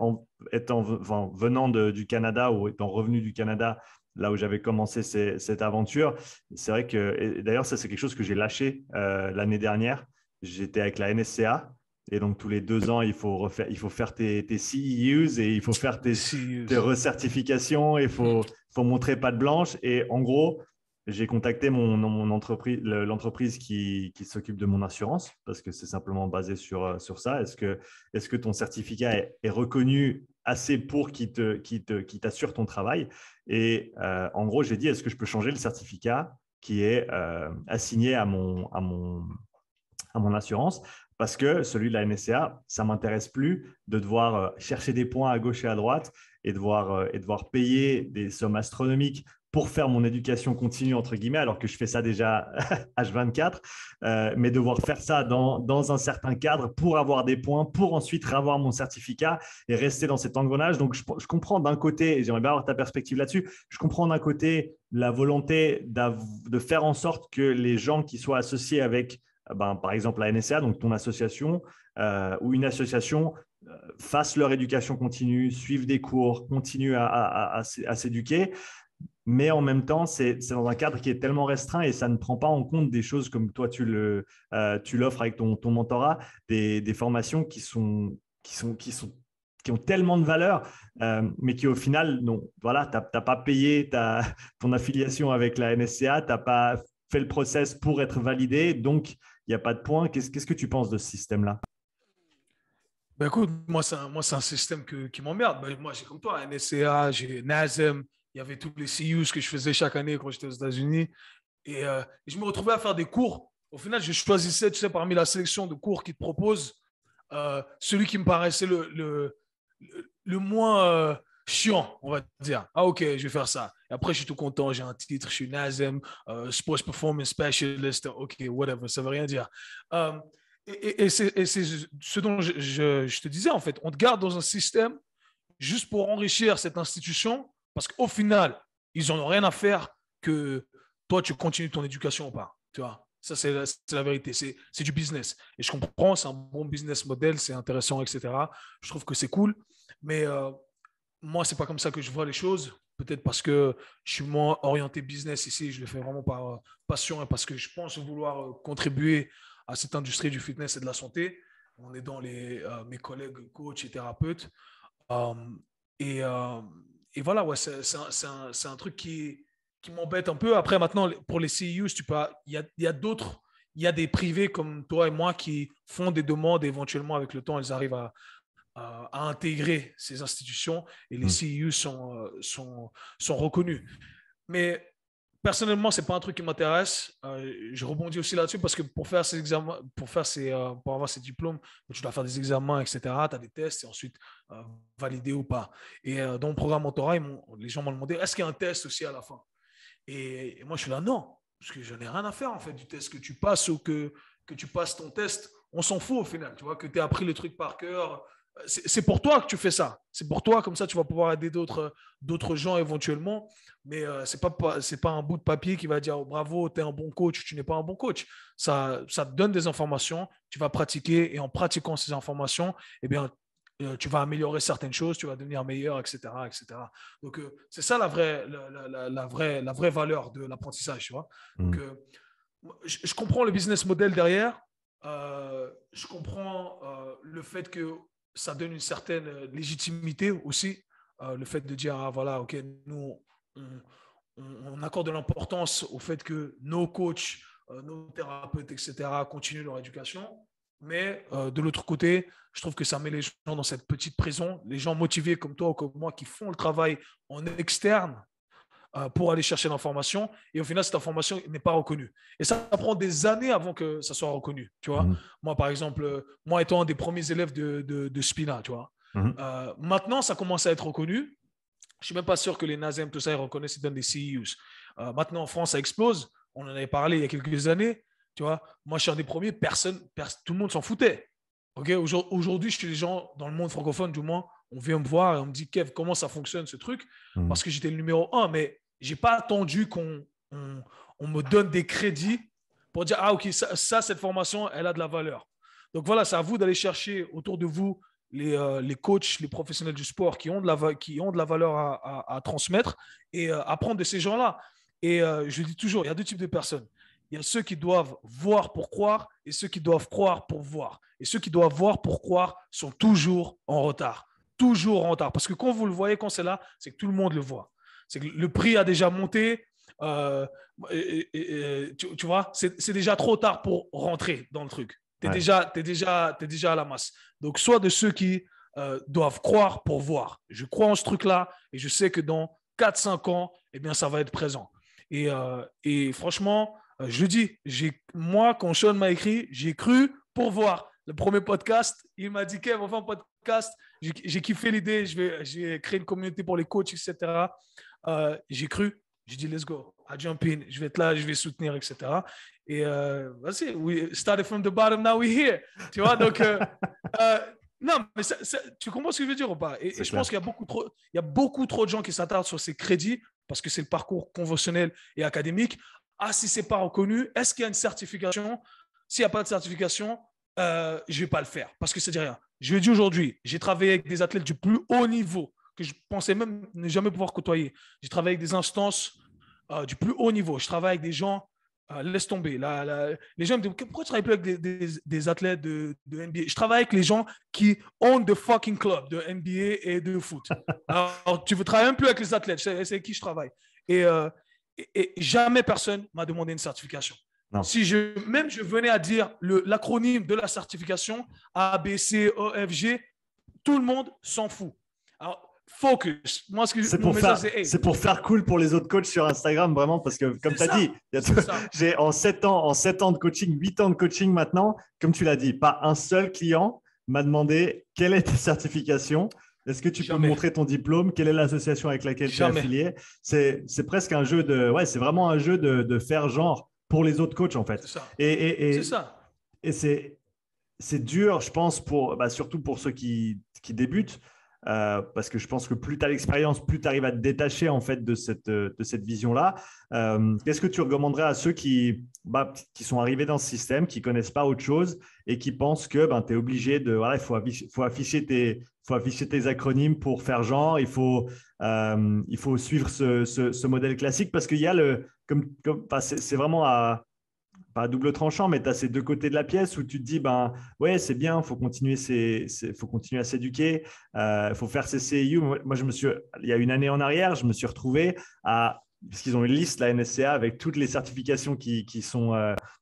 venant du Canada ou étant revenu du Canada, là où j'avais commencé cette aventure, c'est vrai que, et d'ailleurs, ça, c'est quelque chose que j'ai lâché l'année dernière. J'étais avec la NSCA. Et donc, tous les 2 ans, il faut faire tes CEUs et il faut faire tes Serious. recertifications. Il faut montrer patte blanche. Et en gros, j'ai contacté mon entreprise, l'entreprise qui s'occupe de mon assurance parce que c'est simplement basé sur ça. Est-ce que ton certificat est reconnu assez pour qu'il t'assure ton travail? Et en gros, j'ai dit, est-ce que je peux changer le certificat qui est assigné à mon assurance parce que celui de la NSCA, ça ne m'intéresse plus de devoir chercher des points à gauche et à droite et devoir payer des sommes astronomiques pour faire mon éducation continue, entre guillemets, alors que je fais ça déjà H24, mais devoir faire ça dans un certain cadre pour avoir des points, pour ensuite avoir mon certificat et rester dans cet engrenage. Donc, je comprends d'un côté, et j'aimerais bien avoir ta perspective là-dessus, je comprends d'un côté la volonté de faire en sorte que les gens qui soient associés avec par exemple la NSA, donc ton association ou une association, fassent leur éducation continue, suivent des cours, continuent à s'éduquer. Mais en même temps, c'est dans un cadre qui est tellement restreint et ça ne prend pas en compte des choses comme toi, tu l'offres avec ton mentorat, des formations qui ont tellement de valeur, mais qui au final, non, voilà, tu n'as pas payé ton affiliation avec la NSCA, tu n'as pas fait le process pour être validé, donc il n'y a pas de point. Qu'est-ce que tu penses de ce système-là? Ben écoute, moi, c'est un système qui m'emmerde. Ben, moi, j'ai comme toi, NSCA, j'ai NASM, il y avait tous les CUs que je faisais chaque année quand j'étais aux États-Unis. Et je me retrouvais à faire des cours. Au final, je choisissais, tu sais, parmi la sélection de cours qu'ils te proposent, celui qui me paraissait le moins chiant, on va dire. Ah, ok, je vais faire ça. Et après, je suis tout content, j'ai un titre, je suis NASM, Sports Performance Specialist, ok, whatever, ça veut rien dire. Euh, et c'est ce dont je te disais, en fait. On te garde dans un système juste pour enrichir cette institution, parce qu'au final, ils n'en ont rien à faire que toi, tu continues ton éducation ou pas. Tu vois, ça, c'est la vérité. C'est du business. Et je comprends, c'est un bon business model, c'est intéressant, etc. Je trouve que c'est cool. Mais moi, c'est pas comme ça que je vois les choses. Peut-être parce que je suis moins orienté business ici. Je le fais vraiment par passion et parce que je pense vouloir contribuer à cette industrie du fitness et de la santé. On est dans mes collègues coachs et thérapeutes. Euh, et, euh, et voilà, ouais, c'est un truc qui m'embête un peu. Après, maintenant, pour les CEUs, il y a d'autres, il y a des privés comme toi et moi qui font des demandes et éventuellement, avec le temps, ils arrivent à intégrer ces institutions et les Hmm. CEUs sont reconnus. Mais personnellement, c'est pas un truc qui m'intéresse. Je rebondis aussi là-dessus parce que pour faire ces examens, pour avoir ces diplômes, tu dois faire des examens, etc. Tu as des tests et ensuite valider ou pas. Et dans mon programme mentorat, les gens m'ont demandé est-ce qu'il y a un test aussi à la fin? Et moi, je suis là, non, parce que je n'ai rien à faire en fait du test que tu passes ou que tu passes ton test. On s'en fout au final, tu vois, que tu aies appris le truc par cœur. C'est pour toi que tu fais ça. C'est pour toi, comme ça, tu vas pouvoir aider d'autres gens éventuellement. Mais c'est pas un bout de papier qui va dire oh, bravo, tu es un bon coach, tu n'es pas un bon coach. Ça te donne des informations, tu vas pratiquer et en pratiquant ces informations, eh bien, tu vas améliorer certaines choses, tu vas devenir meilleur, etc. etc. Donc, c'est ça la vraie valeur de l'apprentissage, tu vois. Hmm. Donc, je comprends le business model derrière. Je comprends le fait que ça donne une certaine légitimité aussi. Le fait de dire, ah, voilà, OK, nous, on, on accorde de l'importance au fait que nos coachs, nos thérapeutes, etc., continuent leur éducation. Mais de l'autre côté, je trouve que ça met les gens dans cette petite prison. Les gens motivés comme toi ou comme moi qui font le travail en externe, pour aller chercher l'information. Et au final, cette information n'est pas reconnue. Et ça prend des années avant que ça soit reconnu. Tu vois, moi, par exemple, moi étant un des premiers élèves de Spina, tu vois, maintenant, ça commence à être reconnu. Je ne suis même pas sûr que les NASEM, tout ça, ils reconnaissent et donnent des CEUs. Maintenant, en France, ça explose. On en avait parlé il y a quelques années. Tu vois, moi, je suis un des premiers. Tout le monde s'en foutait. Okay, aujourd'hui, chez les gens dans le monde francophone, du moins, on vient me voir et on me dit, Kev, comment ça fonctionne ce truc? Parce que j'étais le numéro 1, mais je n'ai pas attendu qu'on me donne des crédits pour dire, ah, ok, cette formation, elle a de la valeur. Donc voilà, c'est à vous d'aller chercher autour de vous les coachs, les professionnels du sport qui ont de la valeur à transmettre et apprendre de ces gens-là. Et je dis toujours, il y a deux types de personnes. Il y a ceux qui doivent voir pour croire et ceux qui doivent croire pour voir. Et ceux qui doivent voir pour croire sont toujours en retard. Toujours en retard. Parce que quand vous le voyez, quand c'est là, c'est que tout le monde le voit. C'est que le prix a déjà monté. Tu vois, c'est déjà trop tard pour rentrer dans le truc. Tu es, déjà à la masse. Donc, soit de ceux qui doivent croire pour voir. Je crois en ce truc-là et je sais que dans 4-5 ans, eh bien, ça va être présent. Et franchement, je dis, moi, quand Sean m'a écrit, j'ai cru pour voir. Le premier podcast, il m'a dit, Kev, on va faire un podcast. J'ai kiffé l'idée, j'ai créé une communauté pour les coachs, etc. J'ai cru, j'ai dit, let's go, I jump in, je vais être là, je vais soutenir, etc. Et vas-y, we started from the bottom, now we're here. Tu vois, donc, non, mais tu comprends ce que je veux dire ou pas? Et je pense qu'il y a beaucoup trop de gens qui s'attardent sur ces crédits parce que c'est le parcours conventionnel et académique. Ah, si ce n'est pas reconnu, est-ce qu'il y a une certification? S'il n'y a pas de certification, je ne vais pas le faire parce que ça ne dit rien. Je le dis aujourd'hui, j'ai travaillé avec des athlètes du plus haut niveau que je pensais même ne jamais pouvoir côtoyer. J'ai travaillé avec des instances du plus haut niveau. Je travaille avec des gens, laisse tomber. Les gens me disent, pourquoi tu ne travailles plus avec des athlètes de NBA? Je travaille avec les gens qui own the fucking club de NBA et de foot. Alors, tu ne travailles même plus avec les athlètes, c'est avec qui je travaille. Et jamais personne m'a demandé une certification. Non. Si je venais à dire l'acronyme de la certification A, B, C, E, F, G, tout le monde s'en fout. Alors, focus. Moi, c'est pour faire cool pour les autres coachs sur Instagram, vraiment, parce que comme tu as dit, j'ai en 7 ans de coaching, 8 ans de coaching maintenant, comme tu l'as dit, pas un seul client m'a demandé quelle est ta certification. Est-ce que tu peux me montrer ton diplôme? Quelle est l'association avec laquelle tu es affilié? C'est presque un jeu c'est vraiment un jeu de faire genre pour les autres coachs en fait. C'est ça. C'est ça. Et c'est dur, je pense, surtout pour ceux qui débutent, parce que je pense que plus tu as l'expérience, plus tu arrives à te détacher en fait de cette vision-là. Qu'est-ce que tu recommanderais à ceux qui sont arrivés dans ce système, qui ne connaissent pas autre chose et qui pensent que tu es obligé de… Voilà, il faut afficher tes acronymes pour faire genre, il faut suivre ce modèle classique parce qu'il y a c'est vraiment pas à double tranchant, mais tu as ces deux côtés de la pièce où tu te dis, ouais, c'est bien, il faut continuer à s'éduquer, il faut faire ses CIU. Moi, il y a une année en arrière, je me suis retrouvé parce qu'ils ont une liste, la NSCA, avec toutes les certifications qui sont…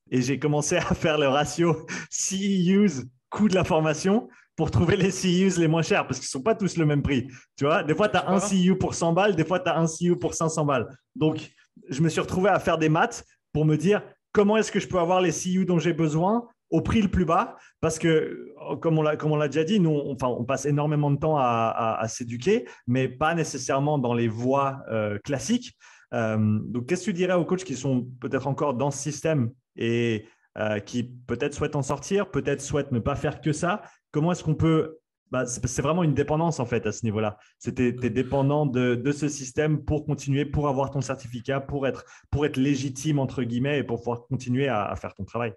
et j'ai commencé à faire le ratio CEUs, coût de la formation, pour trouver les CEUs les moins chers, parce qu'ils ne sont pas tous le même prix. Tu vois, des fois, tu as un CEU pour 100 balles, des fois, tu as un CEU pour 500 balles. Donc, je me suis retrouvé à faire des maths pour me dire comment est-ce que je peux avoir les CEU dont j'ai besoin au prix le plus bas, parce que, comme on l'a déjà dit, nous, on passe énormément de temps à s'éduquer, mais pas nécessairement dans les voies classiques. Donc, qu'est-ce que tu dirais aux coachs qui sont peut-être encore dans ce système et qui peut-être souhaitent en sortir, peut-être souhaitent ne pas faire que ça? Comment est-ce qu'on peut… c'est vraiment une dépendance en fait à ce niveau-là. Tu es dépendant de ce système pour continuer, pour avoir ton certificat, pour être légitime entre guillemets et pour pouvoir continuer à faire ton travail.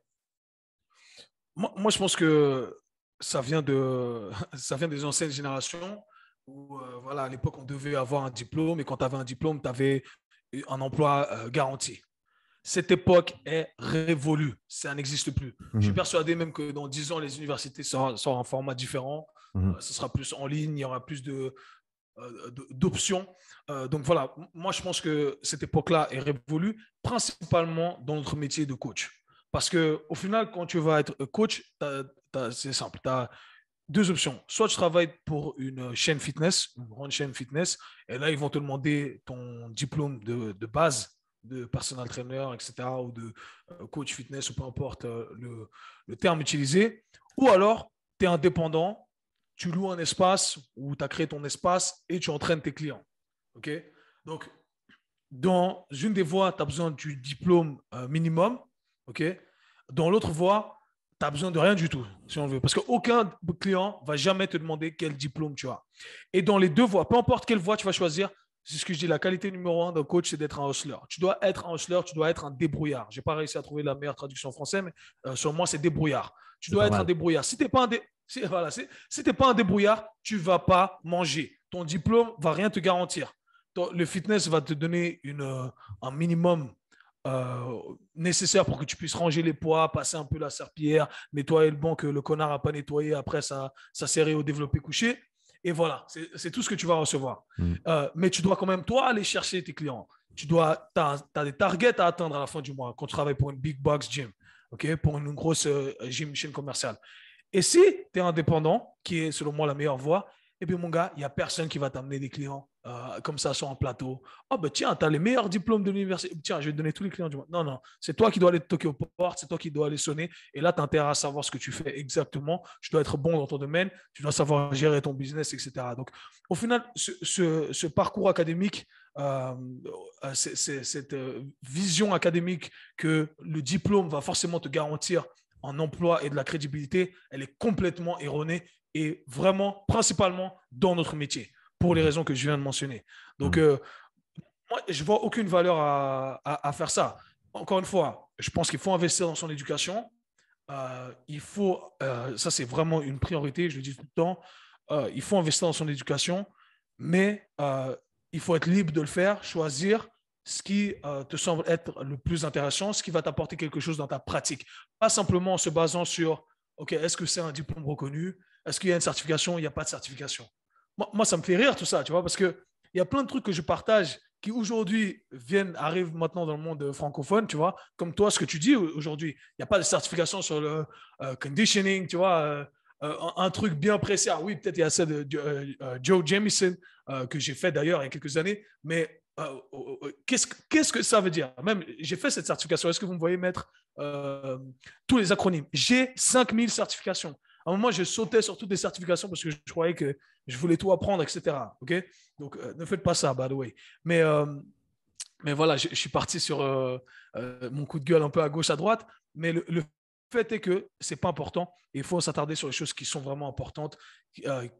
Moi, je pense que ça vient des anciennes générations où à l'époque, on devait avoir un diplôme et quand tu avais un diplôme, tu avais un emploi garanti. Cette époque est révolue. Ça n'existe plus. Je suis persuadé même que dans 10 ans, les universités seront en format différent. Ce sera plus en ligne, il y aura plus d'options. Donc voilà, moi je pense que cette époque-là est révolue, principalement dans notre métier de coach. Parce qu'au final, quand tu vas être coach, c'est simple. Tu as deux options. Soit tu travailles pour une chaîne fitness, une grande chaîne fitness, et là, ils vont te demander ton diplôme de base de personal trainer, etc., ou de coach fitness, ou peu importe le terme utilisé. Ou alors, tu es indépendant, tu loues un espace ou tu as créé ton espace et tu entraînes tes clients. OK? Donc, dans une des voies, tu as besoin du diplôme minimum. OK? Dans l'autre voie, tu n'as besoin de rien du tout, si on veut. Parce qu'aucun client ne va jamais te demander quel diplôme tu as. Et dans les deux voies, peu importe quelle voie tu vas choisir, c'est ce que je dis, la qualité numéro un d'un coach, c'est d'être un hustler. Tu dois être un hustler, tu dois être un débrouillard. Je n'ai pas réussi à trouver la meilleure traduction en français, mais sur moi, c'est débrouillard. Tu C'est dois pas être un mal. débrouillard. Si tu n'es pas, voilà, pas un débrouillard, tu ne vas pas manger. Ton diplôme ne va rien te garantir. Le fitness va te donner un minimum nécessaire pour que tu puisses ranger les poids, passer un peu la serpillière, nettoyer le banc que le connard n'a pas nettoyé après sa série au développé couché. Et voilà, c'est tout ce que tu vas recevoir. Mais tu dois quand même, toi, aller chercher tes clients. Tu as des targets à atteindre à la fin du mois quand tu travailles pour une big box gym, okay, pour une grosse gym chaîne commerciale. Et si tu es indépendant, qui est selon moi la meilleure voie, eh bien, mon gars, il n'y a personne qui va t'amener des clients comme ça sur un plateau. Oh, ben tiens, tu as les meilleurs diplômes de l'université. Tiens, je vais te donner tous les clients du monde. Non, non, c'est toi qui dois aller te toquer aux portes, c'est toi qui dois aller sonner. Et là, tu as intérêt à savoir ce que tu fais exactement. Tu dois être bon dans ton domaine, tu dois savoir gérer ton business, etc. Donc, au final, ce parcours académique, cette vision académique que le diplôme va forcément te garantir un emploi et de la crédibilité, elle est complètement erronée et vraiment, principalement dans notre métier, pour les raisons que je viens de mentionner. Donc, moi, je ne vois aucune valeur à faire ça. Encore une fois, je pense qu'il faut investir dans son éducation. Ça c'est vraiment une priorité, je le dis tout le temps, il faut investir dans son éducation, mais il faut être libre de le faire, choisir ce qui te semble être le plus intéressant, ce qui va t'apporter quelque chose dans ta pratique. Pas simplement en se basant sur, OK, est-ce que c'est un diplôme reconnu? Est-ce qu'il y a une certification? Il n'y a pas de certification. Moi, ça me fait rire tout ça, tu vois, parce qu'il y a plein de trucs que je partage qui aujourd'hui arrivent maintenant dans le monde francophone, tu vois, comme toi, ce que tu dis aujourd'hui. Il n'y a pas de certification sur le conditioning, tu vois, un truc bien précis. Ah oui, peut-être il y a ça de Joe Jamieson, que j'ai fait d'ailleurs il y a quelques années, mais qu'est-ce que ça veut dire? Même, j'ai fait cette certification. Est-ce que vous me voyez mettre tous les acronymes? J'ai 5000 certifications. À un moment, je sautais sur toutes les certifications parce que je croyais que je voulais tout apprendre, etc. Okay? Donc, ne faites pas ça, by the way. Mais voilà, je suis parti sur mon coup de gueule un peu à gauche, à droite. Mais le fait est que ce n'est pas important. Il faut s'attarder sur les choses qui sont vraiment importantes,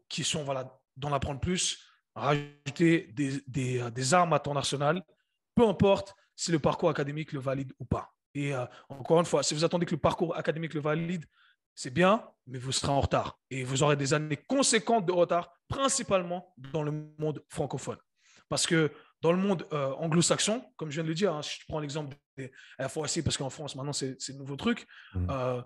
qui sont, voilà, d'en apprendre plus, rajouter des armes à ton arsenal, peu importe si le parcours académique le valide ou pas. Et encore une fois, si vous attendez que le parcours académique le valide, c'est bien, mais vous serez en retard. Et vous aurez des années conséquentes de retard, principalement dans le monde francophone. Parce que dans le monde anglo-saxon, comme je viens de le dire, hein, si je prends l'exemple des FOSI, parce qu'en France, maintenant, c'est le nouveau truc, ça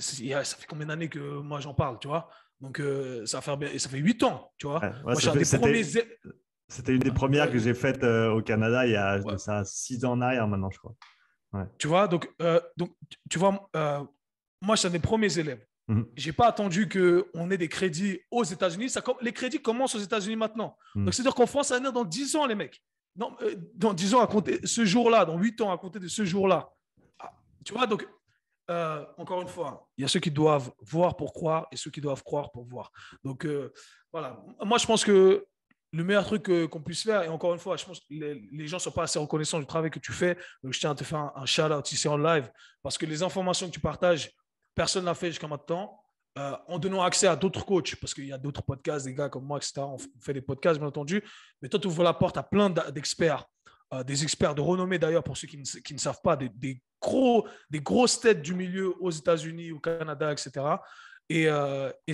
fait combien d'années que moi, j'en parle, tu vois? Donc, ça fait 8 ans, tu vois? Ouais, moi, je suis un des premiers... C'était une des premières que j'ai faites au Canada il y a ça 6 ans en arrière maintenant, je crois. Ouais. Tu vois, donc tu vois, moi, je suis un des premiers élèves. Je n'ai pas attendu qu'on ait des crédits aux États-Unis. Les crédits commencent aux États-Unis maintenant. Donc, c'est-à-dire qu'en France, ça va venir dans 10 ans, les mecs. Dans 10 ans à compter ce jour-là, dans 8 ans à compter de ce jour-là. Tu vois, donc, encore une fois, il y a ceux qui doivent voir pour croire et ceux qui doivent croire pour voir. Donc, voilà. Moi, je pense que le meilleur truc qu'on puisse faire, et encore une fois, je pense que les gens ne sont pas assez reconnaissants du travail que tu fais. Donc, je tiens à te faire un shout-out ici en live parce que les informations que tu partages, personne ne l'a fait jusqu'à maintenant. En donnant accès à d'autres coachs, parce qu'il y a d'autres podcasts, des gars comme moi, etc. On fait des podcasts, bien entendu. Mais toi, tu ouvres la porte à plein d'experts, des experts de renommée d'ailleurs, pour ceux qui ne savent pas, des grosses têtes du milieu aux États-Unis, au Canada, etc. Et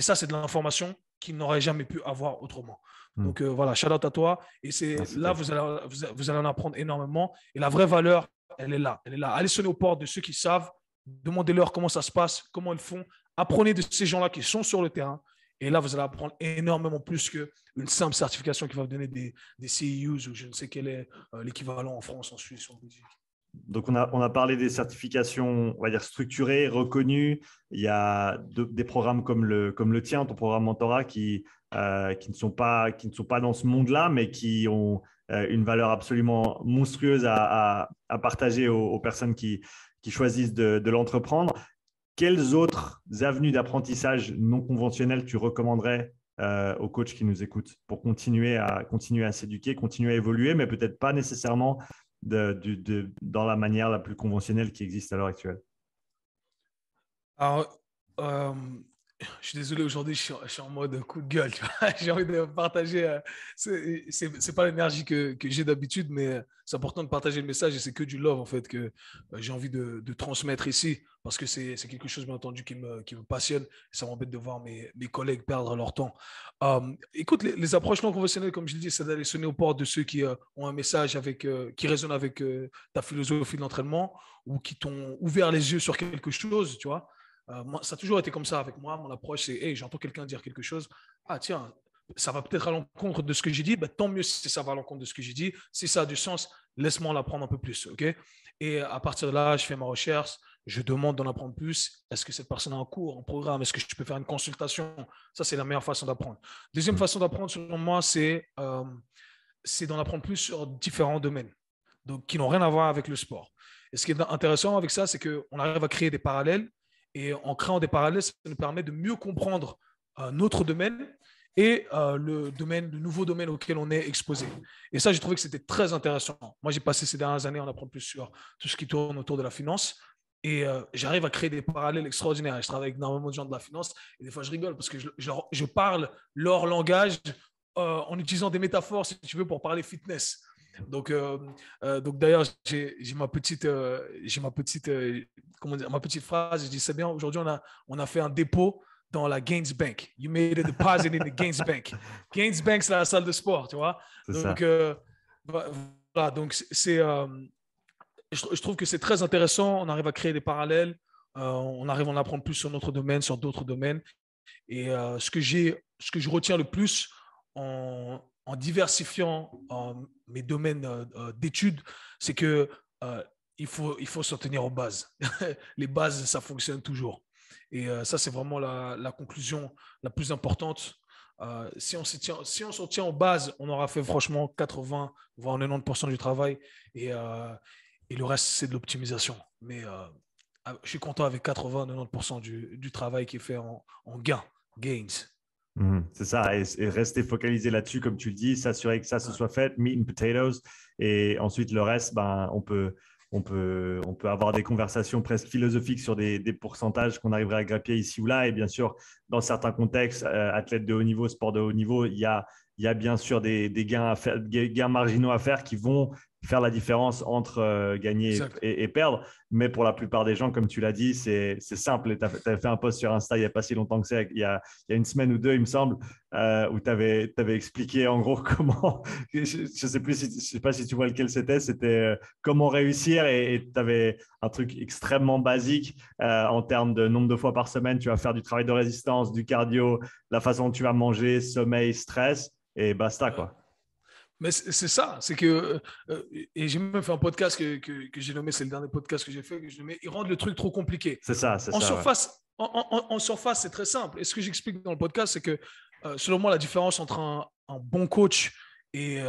ça, c'est de l'information qu'ils n'auraient jamais pu avoir autrement. Donc voilà, shout out à toi. Et là, vous allez en apprendre énormément. Et la vraie valeur, elle est là. Elle est là. Allez sonner aux portes de ceux qui savent. Demandez-leur comment ça se passe, comment ils font. Apprenez de ces gens-là qui sont sur le terrain. Et là, vous allez apprendre énormément plus qu'une simple certification qui va vous donner des CEUs ou je ne sais quel est l'équivalent en France, en Suisse, en Belgique. Donc, on a parlé des certifications, on va dire, structurées, reconnues. Il y a des programmes comme le tien, ton programme Mentorat, qui ne sont pas dans ce monde-là, mais qui ont une valeur absolument monstrueuse à partager aux personnes qui choisissent de l'entreprendre. Quelles autres avenues d'apprentissage non conventionnelles tu recommanderais aux coachs qui nous écoutent pour continuer à s'éduquer, continuer à évoluer, mais peut-être pas nécessairement dans la manière la plus conventionnelle qui existe à l'heure actuelle? Alors, je suis désolé, aujourd'hui, je suis en mode coup de gueule. Tu vois. J'ai envie de partager. C'est pas l'énergie que j'ai d'habitude, mais c'est important de partager le message et c'est que du love, en fait, que j'ai envie de transmettre ici parce que c'est quelque chose, bien entendu, qui me passionne. Ça m'embête de voir mes collègues perdre leur temps. Écoute, les approches non conventionnelles, comme je l'ai dit, c'est d'aller sonner aux portes de ceux qui ont un message qui résonne avec ta philosophie de l'entraînement ou qui t'ont ouvert les yeux sur quelque chose, tu vois. Moi, ça a toujours été comme ça avec moi. Mon approche, c'est hey, j'entends quelqu'un dire quelque chose. Ah, tiens, ça va peut-être à l'encontre de ce que j'ai dit. Ben, tant mieux si ça va à l'encontre de ce que j'ai dit. Si ça a du sens, laisse-moi en apprendre un peu plus. Okay. Et à partir de là, je fais ma recherche. Je demande d'en apprendre plus. Est-ce que cette personne a un cours, un programme? Est-ce que je peux faire une consultation? Ça, c'est la meilleure façon d'apprendre. Deuxième façon d'apprendre, selon moi, c'est d'en apprendre plus sur différents domaines donc, qui n'ont rien à voir avec le sport. Et ce qui est intéressant avec ça, c'est qu'on arrive à créer des parallèles et en créant des parallèles, ça nous permet de mieux comprendre notre domaine et le nouveau domaine auquel on est exposé. Et ça, j'ai trouvé que c'était très intéressant. Moi, j'ai passé ces dernières années à en apprendre plus sur tout ce qui tourne autour de la finance. Et j'arrive à créer des parallèles extraordinaires. Et je travaille avec énormément de gens de la finance. Et des fois, je rigole parce que je parle leur langage en utilisant des métaphores, si tu veux, pour parler fitness. Donc d'ailleurs, j'ai ma petite, comment dire, ma petite phrase. Je dis, c'est bien, aujourd'hui, on a fait un dépôt dans la Gains Bank. You made a deposit in the Gains Bank. Gains Bank, c'est la salle de sport, tu vois. Donc, voilà, donc je trouve que c'est très intéressant. On arrive à créer des parallèles. On arrive à en apprendre plus sur notre domaine, sur d'autres domaines. Et ce que je retiens le plus en diversifiant mes domaines d'études, c'est que il faut s'en tenir aux bases. Les bases, ça fonctionne toujours. Et ça, c'est vraiment la conclusion la plus importante. Si on s'en tient aux bases, on aura fait franchement 80, voire 90% du travail. Et le reste, c'est de l'optimisation. Mais je suis content avec 80-90% du travail qui est fait en gains. C'est ça, et rester focalisé là-dessus, comme tu le dis, s'assurer que ça se soit fait, meat and potatoes, et ensuite le reste, ben, on peut avoir des conversations presque philosophiques sur des pourcentages qu'on arriverait à grappiller ici ou là, et bien sûr, dans certains contextes, athlètes de haut niveau, sport de haut niveau, il y a bien sûr des gains, gains marginaux à faire qui vont faire la différence entre gagner et perdre. Mais pour la plupart des gens, comme tu l'as dit, c'est simple. Tu avais fait un post sur Insta il n'y a pas si longtemps que ça, il y a une semaine ou deux, il me semble, où tu avais expliqué en gros comment, je sais pas si tu vois lequel c'était comment réussir et tu avais un truc extrêmement basique en termes de nombre de fois par semaine, tu vas faire du travail de résistance, du cardio, la façon dont tu vas manger, sommeil, stress et basta quoi. Mais c'est ça, c'est que, et j'ai même fait un podcast que j'ai nommé, c'est le dernier podcast que j'ai fait, que j'ai nommé, ils rendent le truc trop compliqué. C'est ça. Surface, ouais. En surface, c'est très simple. Et ce que j'explique dans le podcast, c'est que, selon moi, la différence entre un bon coach et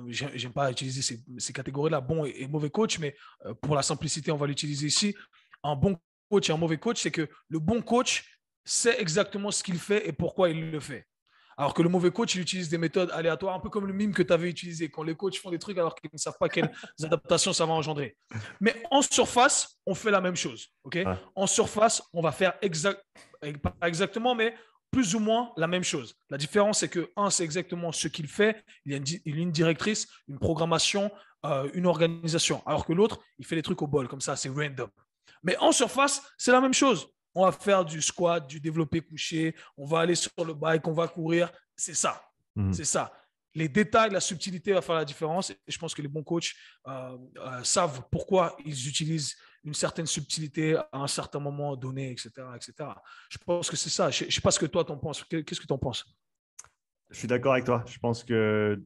j'aime pas utiliser ces catégories-là, bon et mauvais coach, mais pour la simplicité, on va l'utiliser ici. Un bon coach et un mauvais coach, c'est que le bon coach sait exactement ce qu'il fait et pourquoi il le fait. Alors que le mauvais coach, il utilise des méthodes aléatoires, un peu comme le mime que tu avais utilisé, quand les coachs font des trucs alors qu'ils ne savent pas quelles adaptations ça va engendrer. Mais en surface, on fait la même chose. Okay. En surface, on va faire pas exactement, mais plus ou moins la même chose. La différence, c'est que, c'est exactement ce qu'il fait. Il y a une ligne directrice, une programmation, une organisation. Alors que l'autre, il fait des trucs au bol, comme ça, c'est random. Mais en surface, c'est la même chose. On va faire du squat, du développé couché, on va aller sur le bike, on va courir. C'est ça. C'est ça. Les détails, la subtilité va faire la différence. Et je pense que les bons coachs savent pourquoi ils utilisent une certaine subtilité à un certain moment donné, etc. etc. Je pense que c'est ça. Je ne sais pas ce que toi, t'en penses. Qu'est-ce que tu en penses? Je suis d'accord avec toi. Je pense que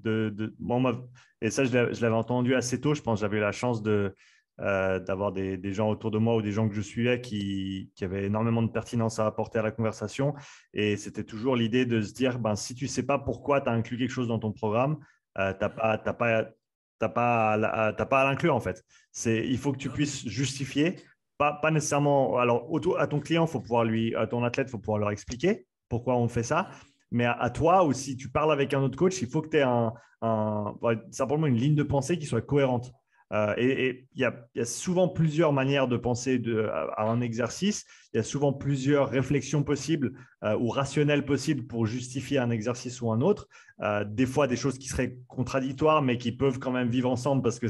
et ça, je l'avais entendu assez tôt. Je pense que j'avais eu la chance d'avoir des gens autour de moi ou des gens que je suivais qui avaient énormément de pertinence à apporter à la conversation. Et c'était toujours l'idée de se dire, ben, si tu ne sais pas pourquoi tu as inclus quelque chose dans ton programme, tu n'as pas à l'inclure en fait. Il faut que tu puisses justifier, pas nécessairement. Alors, à ton client, à ton athlète, il faut pouvoir leur expliquer pourquoi on fait ça. Mais à toi, ou si tu parles avec un autre coach, il faut que tu aies simplement une ligne de pensée qui soit cohérente. Et il y a souvent plusieurs manières de penser à un exercice. Il y a souvent plusieurs réflexions possibles ou rationnelles possibles pour justifier un exercice ou un autre. Des fois, des choses qui seraient contradictoires, mais qui peuvent quand même vivre ensemble parce que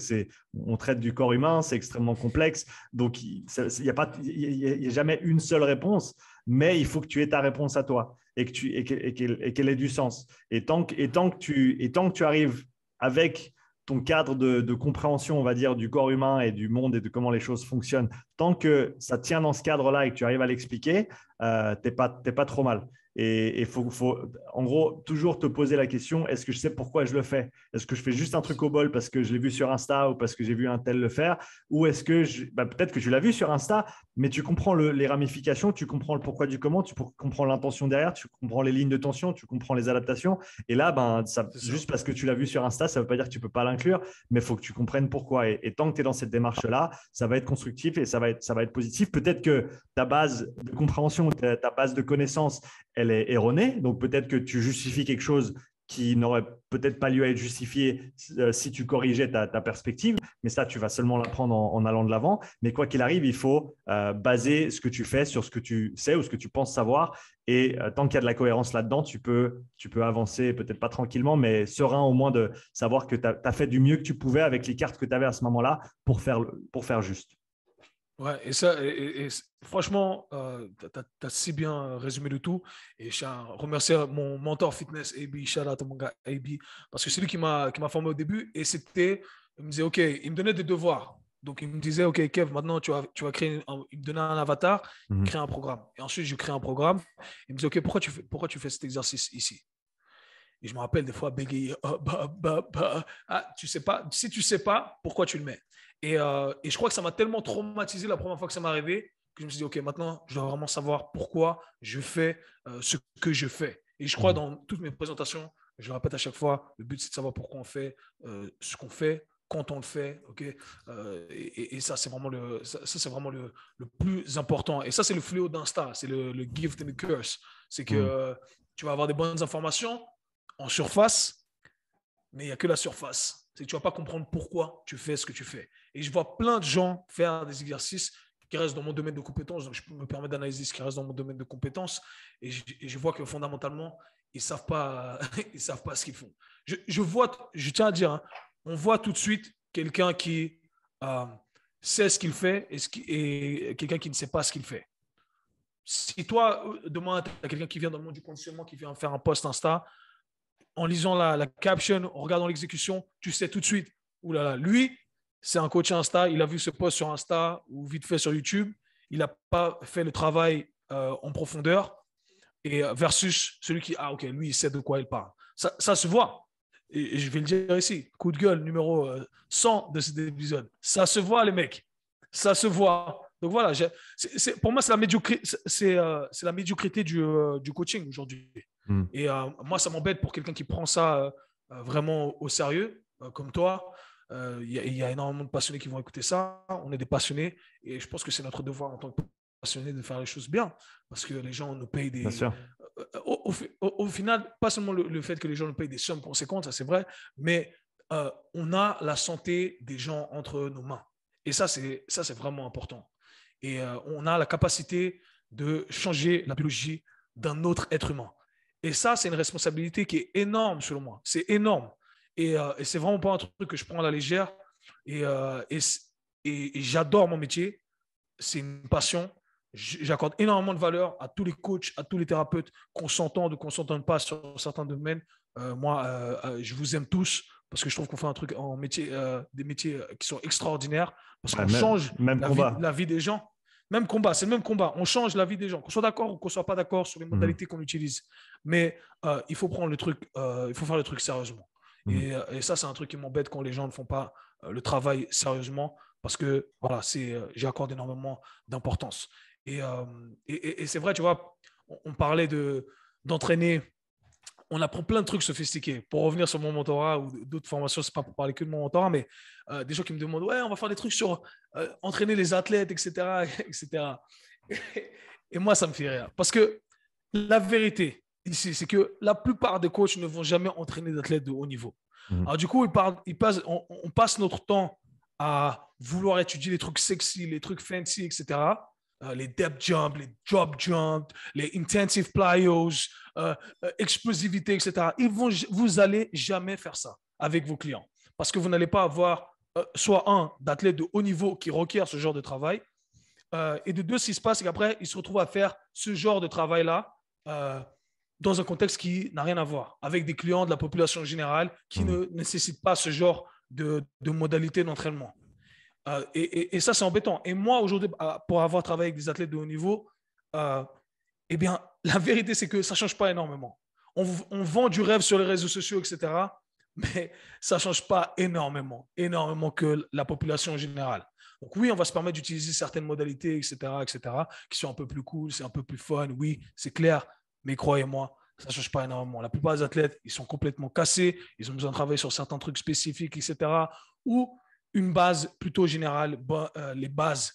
on traite du corps humain, c'est extrêmement complexe. Donc, il n'y a jamais une seule réponse, mais il faut que tu aies ta réponse à toi et qu'elle ait du sens. Et tant que tu arrives avec ton cadre de compréhension, on va dire, du corps humain et du monde et de comment les choses fonctionnent, tant que ça tient dans ce cadre-là et que tu arrives à l'expliquer, t'es pas trop mal. Et il faut, en gros, toujours te poser la question, est-ce que je sais pourquoi je le fais? Est-ce que je fais juste un truc au bol parce que je l'ai vu sur Insta ou parce que j'ai vu un tel le faire? Ou est-ce que peut-être que tu l'as vu sur Insta, mais tu comprends les ramifications, tu comprends le pourquoi du comment, tu comprends l'intention derrière, tu comprends les lignes de tension, tu comprends les adaptations. Et là, juste parce que tu l'as vu sur Insta, ça ne veut pas dire que tu ne peux pas l'inclure, mais il faut que tu comprennes pourquoi. Et tant que tu es dans cette démarche-là, ça va être constructif et ça va être positif. Peut-être que ta base de compréhension, ta base de connaissances, elle est erronée. Donc peut-être que tu justifies quelque chose qui n'aurait peut-être pas lieu à être justifié si tu corrigeais ta perspective. Mais ça, tu vas seulement l'apprendre en allant de l'avant. Mais quoi qu'il arrive, il faut baser ce que tu fais sur ce que tu sais ou ce que tu penses savoir. Et tant qu'il y a de la cohérence là-dedans, tu peux avancer, peut-être pas tranquillement, mais serein au moins de savoir que tu as fait du mieux que tu pouvais avec les cartes que tu avais à ce moment-là pour faire juste. Ouais, et ça, franchement, tu as si bien résumé le tout. Et je tiens à remercier mon mentor fitness, AB, shout out à mon gars AB, parce que c'est lui qui m'a formé au début. Et il me disait, OK, il me donnait des devoirs. Donc, il me disait, OK, Kev, maintenant, tu vas créer, il me donnait un avatar, créer un programme. Et ensuite, je crée un programme. Il me disait, OK, pourquoi tu fais cet exercice ici? Et je me rappelle des fois bégayer, ah, tu sais pas, si tu sais pas, pourquoi tu le mets? Et je crois que ça m'a tellement traumatisé la première fois que ça m'est arrivé que je me suis dit, OK, maintenant, je dois vraiment savoir pourquoi je fais ce que je fais. Et je crois dans toutes mes présentations, je le répète à chaque fois, le but, c'est de savoir pourquoi on fait ce qu'on fait, quand on le fait, ok. Et ça, c'est vraiment c'est vraiment le plus important. Et ça, c'est le fléau d'Insta, c'est le gift and the curse. C'est que tu vas avoir des bonnes informations en surface, mais il n'y a que la surface. C'est que tu ne vas pas comprendre pourquoi tu fais ce que tu fais. Et je vois plein de gens faire des exercices qui restent dans mon domaine de compétences, donc je peux me permettre d'analyser ce qui reste dans mon domaine de compétences, et je vois que fondamentalement, ils ne savent pas, ils savent pas ce qu'ils font. Je tiens à dire, hein, on voit tout de suite quelqu'un qui sait ce qu'il fait et quelqu'un qui ne sait pas ce qu'il fait. Si toi, demain, tu as quelqu'un qui vient dans le monde du conditionnement, qui vient faire un post Insta, en lisant la caption, en regardant l'exécution, tu sais tout de suite, oulala, lui, c'est un coach Insta, il a vu ce post sur Insta ou vite fait sur YouTube, il n'a pas fait le travail en profondeur, et versus celui qui, ah ok, lui, il sait de quoi il parle. Ça se voit. Et je vais le dire ici, coup de gueule numéro 100 de cet épisode. Ça se voit, les mecs. Ça se voit. Donc voilà, pour moi, c'est la médiocrité du coaching aujourd'hui. Et moi, ça m'embête pour quelqu'un qui prend ça vraiment au sérieux, comme toi. Il y a énormément de passionnés qui vont écouter ça. On est des passionnés. Et je pense que c'est notre devoir en tant que passionnés de faire les choses bien. Parce que les gens nous payent des... Bien sûr. Au final, pas seulement le fait que les gens nous payent des sommes conséquentes, ça c'est vrai, mais on a la santé des gens entre nos mains. Et ça, c'est vraiment important. Et on a la capacité de changer la biologie d'un autre être humain. Et ça, c'est une responsabilité qui est énorme, selon moi. C'est énorme. Et c'est vraiment pas un truc que je prends à la légère. Et j'adore mon métier. C'est une passion. J'accorde énormément de valeur à tous les coachs, à tous les thérapeutes, qu'on s'entende ou qu'on ne s'entende pas sur certains domaines. Moi, je vous aime tous parce que je trouve qu'on fait un truc en métier, des métiers qui sont extraordinaires parce qu'on change même la vie des gens. Même combat, c'est le même combat. On change la vie des gens, qu'on soit d'accord ou qu'on soit pas d'accord sur les modalités qu'on utilise. Mais il faut prendre le truc, il faut faire le truc sérieusement. Et ça, c'est un truc qui m'embête quand les gens ne font pas le travail sérieusement parce que voilà, j'accorde énormément d'importance. Et c'est vrai, tu vois, on parlait d'entraîner. On apprend plein de trucs sophistiqués. Pour revenir sur mon mentorat ou d'autres formations, c'est pas pour parler que de mon mentorat, mais des gens qui me demandent, ouais, on va faire des trucs sur entraîner les athlètes, etc., etc. Et moi, ça me fait rire. Parce que la vérité ici, c'est que la plupart des coachs ne vont jamais entraîner d'athlètes de haut niveau. Alors du coup, on passe notre temps à vouloir étudier les trucs sexy, les trucs fancy, etc. Les depth jump, les drop jump, les intensive plyos, explosivité, etc. Vous allez jamais faire ça avec vos clients parce que vous n'allez pas avoir soit un d'athlètes de haut niveau qui requiert ce genre de travail et de deux, ce qui se passe, c'est qu'après, ils se retrouvent à faire ce genre de travail-là dans un contexte qui n'a rien à voir avec des clients de la population générale qui ne nécessitent pas ce genre de modalité d'entraînement. Et ça, c'est embêtant. Et moi, aujourd'hui, pour avoir travaillé avec des athlètes de haut niveau, eh bien, la vérité, c'est que ça ne change pas énormément. On vend du rêve sur les réseaux sociaux, etc. Mais ça ne change pas énormément que la population générale. Donc oui, on va se permettre d'utiliser certaines modalités, etc., qui sont un peu plus cool, c'est un peu plus fun. Oui, c'est clair. Mais croyez-moi, ça ne change pas énormément. La plupart des athlètes, ils sont complètement cassés. Ils ont besoin de travailler sur certains trucs spécifiques, etc. Ou une base plutôt générale, les bases,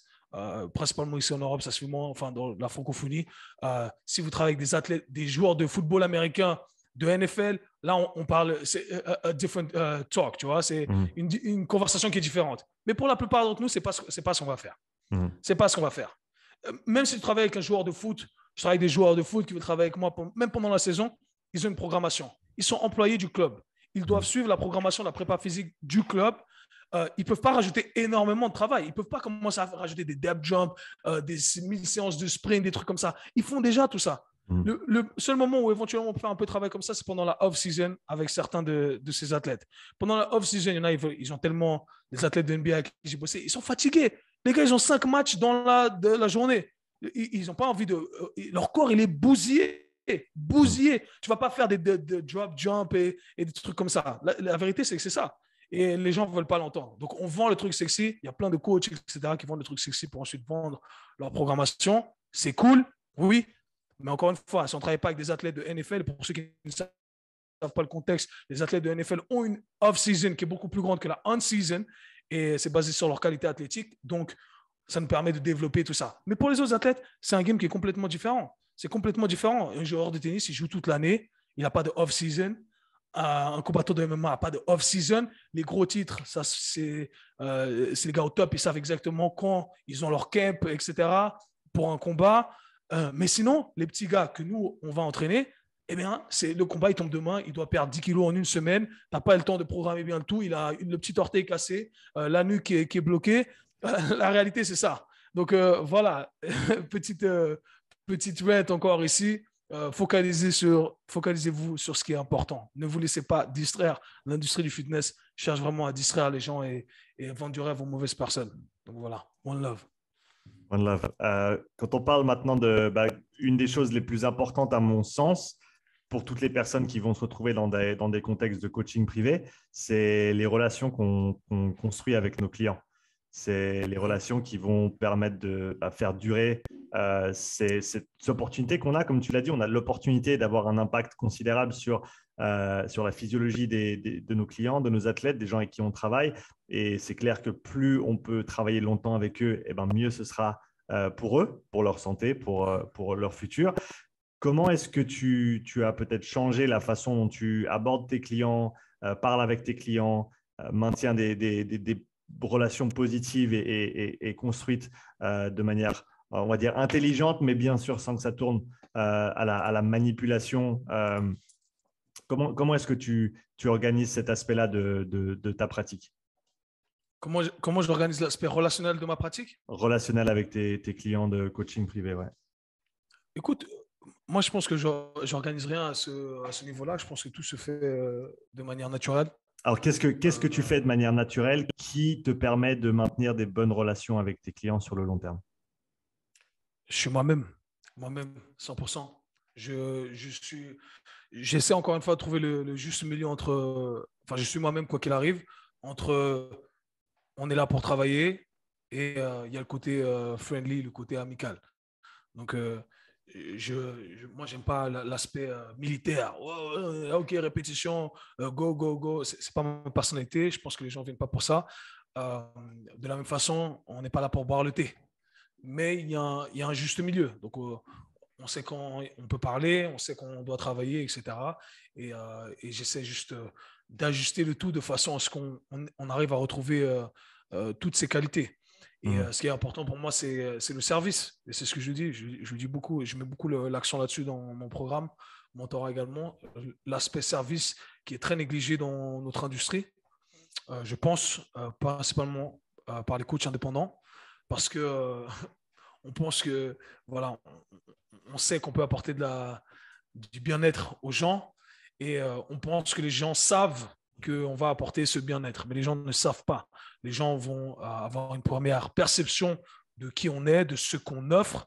principalement ici en Europe, ça se fait moins, enfin dans la francophonie. Si vous travaillez avec des athlètes, des joueurs de football américain, de NFL, là on parle, c'est a different talk, tu vois, c'est une conversation qui est différente. Mais pour la plupart d'entre nous, c'est pas ce qu'on va faire. C'est pas ce qu'on va faire. Même si tu travailles avec un joueur de foot, je travaille avec des joueurs de foot qui veulent travailler avec moi, même pendant la saison, ils ont une programmation. Ils sont employés du club. Ils doivent suivre la programmation de la prépa physique du club. Ils ne peuvent pas rajouter énormément de travail. Ils ne peuvent pas commencer à rajouter des depth jumps, des 1000 séances de sprint, des trucs comme ça. Ils font déjà tout ça. Le seul moment où éventuellement on peut faire un peu de travail comme ça, c'est pendant la off-season avec certains de ces athlètes. Pendant la off-season, il y en a, ils ont tellement des athlètes de NBA avec qui j'ai bossé, ils sont fatigués. Les gars, ils ont 5 matchs dans la journée. Ils n'ont pas envie de. Leur corps, il est bousillé. Bousillé. Tu ne vas pas faire des drop jump et des trucs comme ça. La vérité, c'est que c'est ça. Et les gens ne veulent pas l'entendre. Donc, on vend le truc sexy. Il y a plein de coachs, etc., qui vendent le truc sexy pour ensuite vendre leur programmation. C'est cool, oui. Mais encore une fois, si on ne travaille pas avec des athlètes de NFL, pour ceux qui ne savent pas le contexte, les athlètes de NFL ont une off-season qui est beaucoup plus grande que la on-season. Et c'est basé sur leur qualité athlétique. Donc, ça nous permet de développer tout ça. Mais pour les autres athlètes, c'est un game qui est complètement différent. C'est complètement différent. Un joueur de tennis, il joue toute l'année. Il n'a pas de off-season. Un combattant de MMA n'a pas de off-season. Les gros titres, ça, c'est les gars au top. Ils savent exactement quand ils ont leur camp, etc. pour un combat. Mais sinon, les petits gars que nous, on va entraîner, eh bien, le combat, il tombe demain. Il doit perdre 10 kilos en une semaine. Tu n'as pas le temps de programmer bien le tout. Il a le petit orteil cassé, la nuque qui est bloquée. La réalité, c'est ça. Donc, voilà, petite rate encore ici. Focalisez-vous sur ce qui est important. Ne vous laissez pas distraire. L'industrie du fitness cherche vraiment à distraire les gens et vendre du rêve aux mauvaises personnes. Donc, voilà, one love. One love. Quand on parle maintenant une des choses les plus importantes à mon sens, pour toutes les personnes qui vont se retrouver dans des contextes de coaching privé, c'est les relations qu'on construit avec nos clients. C'est les relations qui vont permettre de faire durer cette opportunité qu'on a. Comme tu l'as dit, on a l'opportunité d'avoir un impact considérable sur la physiologie de nos clients, de nos athlètes, des gens avec qui on travaille. Et c'est clair que plus on peut travailler longtemps avec eux, eh ben, mieux ce sera pour eux, pour leur santé, pour leur futur. Comment est-ce que tu as peut-être changé la façon dont tu abordes tes clients, parles avec tes clients, maintiens des relations positives et construites de manière, on va dire, intelligente, mais bien sûr sans que ça tourne à la manipulation. Comment est-ce que tu organises cet aspect-là de ta pratique? Comment j'organise l'aspect relationnel de ma pratique? Relationnel avec tes clients de coaching privé, ouais. Écoute, moi, je pense que j'organise rien à ce niveau-là. Je pense que tout se fait de manière naturelle. Alors, qu'est-ce que tu fais de manière naturelle qui te permet de maintenir des bonnes relations avec tes clients sur le long terme? Je suis moi-même, 100%. J'essaie encore une fois de trouver le juste milieu entre, enfin, je suis moi-même quoi qu'il arrive, entre on est là pour travailler et il y a le côté friendly, le côté amical. Donc, moi, j'aime pas l'aspect militaire. Ouais, ouais, ok, répétition, go, go, go. C'est pas ma personnalité. Je pense que les gens viennent pas pour ça. Euh, de la même façon, on n'est pas là pour boire le thé. Mais il y a un juste milieu. Donc, on sait quand on peut parler, on sait qu'on doit travailler, etc. Et j'essaie juste d'ajuster le tout de façon à ce qu'on arrive à retrouver toutes ces qualités. Et Mhm. ce qui est important pour moi, c'est le service. Et c'est ce que je dis. Je dis beaucoup, et je mets beaucoup l'accent là-dessus dans mon programme, mentorat également. L'aspect service qui est très négligé dans notre industrie. Je pense principalement par les coachs indépendants, parce que on pense que voilà, on sait qu'on peut apporter du bien-être aux gens et on pense que les gens savent qu'on va apporter ce bien-être, mais les gens ne savent pas. Les gens vont avoir une première perception de qui on est, de ce qu'on offre.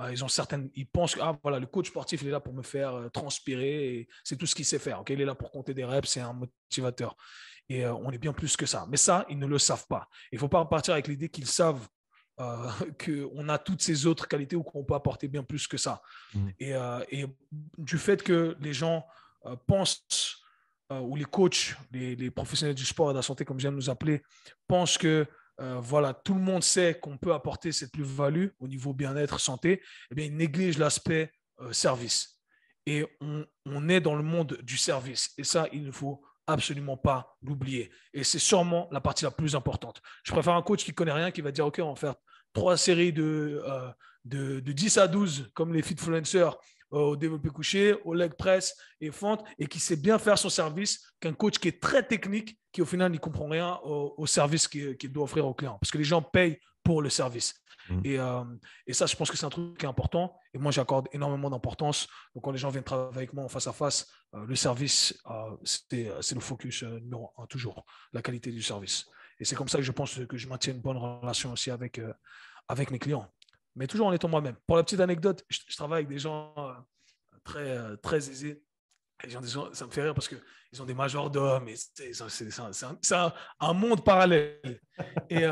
Ils pensent que voilà, le coach sportif, il est là pour me faire transpirer et c'est tout ce qu'il sait faire. Okay, il est là pour compter des reps, c'est un motivateur. Et on est bien plus que ça. Mais ça, ils ne le savent pas. Il ne faut pas partir avec l'idée qu'ils savent qu'on a toutes ces autres qualités ou qu'on peut apporter bien plus que ça. Mhm. Et du fait que les gens pensent, ou les coachs, les professionnels du sport et de la santé, comme j'aime nous appeler, pensent que voilà, tout le monde sait qu'on peut apporter cette plus-value au niveau bien-être, santé, eh bien, ils négligent l'aspect service. Et on est dans le monde du service. Et ça, il ne faut absolument pas l'oublier. Et c'est sûrement la partie la plus importante. Je préfère un coach qui ne connaît rien, qui va dire, OK, on va faire 3 séries de 10 à 12, comme les fitfluencers, au développé couché, au leg press et fente, et qui sait bien faire son service, qu'un coach qui est très technique, qui au final n'y comprend rien au service qu'il doit offrir au client. Parce que les gens payent pour le service. Mhm. Et ça, je pense que c'est un truc qui est important. Et moi, j'accorde énormément d'importance. Donc, quand les gens viennent travailler avec moi en face à face, le service, c'est le focus numéro un, toujours, la qualité du service. Et c'est comme ça que je pense que je maintiens une bonne relation aussi avec mes clients. Mais toujours en étant moi-même. Pour la petite anecdote, je travaille avec des gens très aisés. Et ça me fait rire parce qu'ils ont des majordomes. Et c'est un monde parallèle. Et,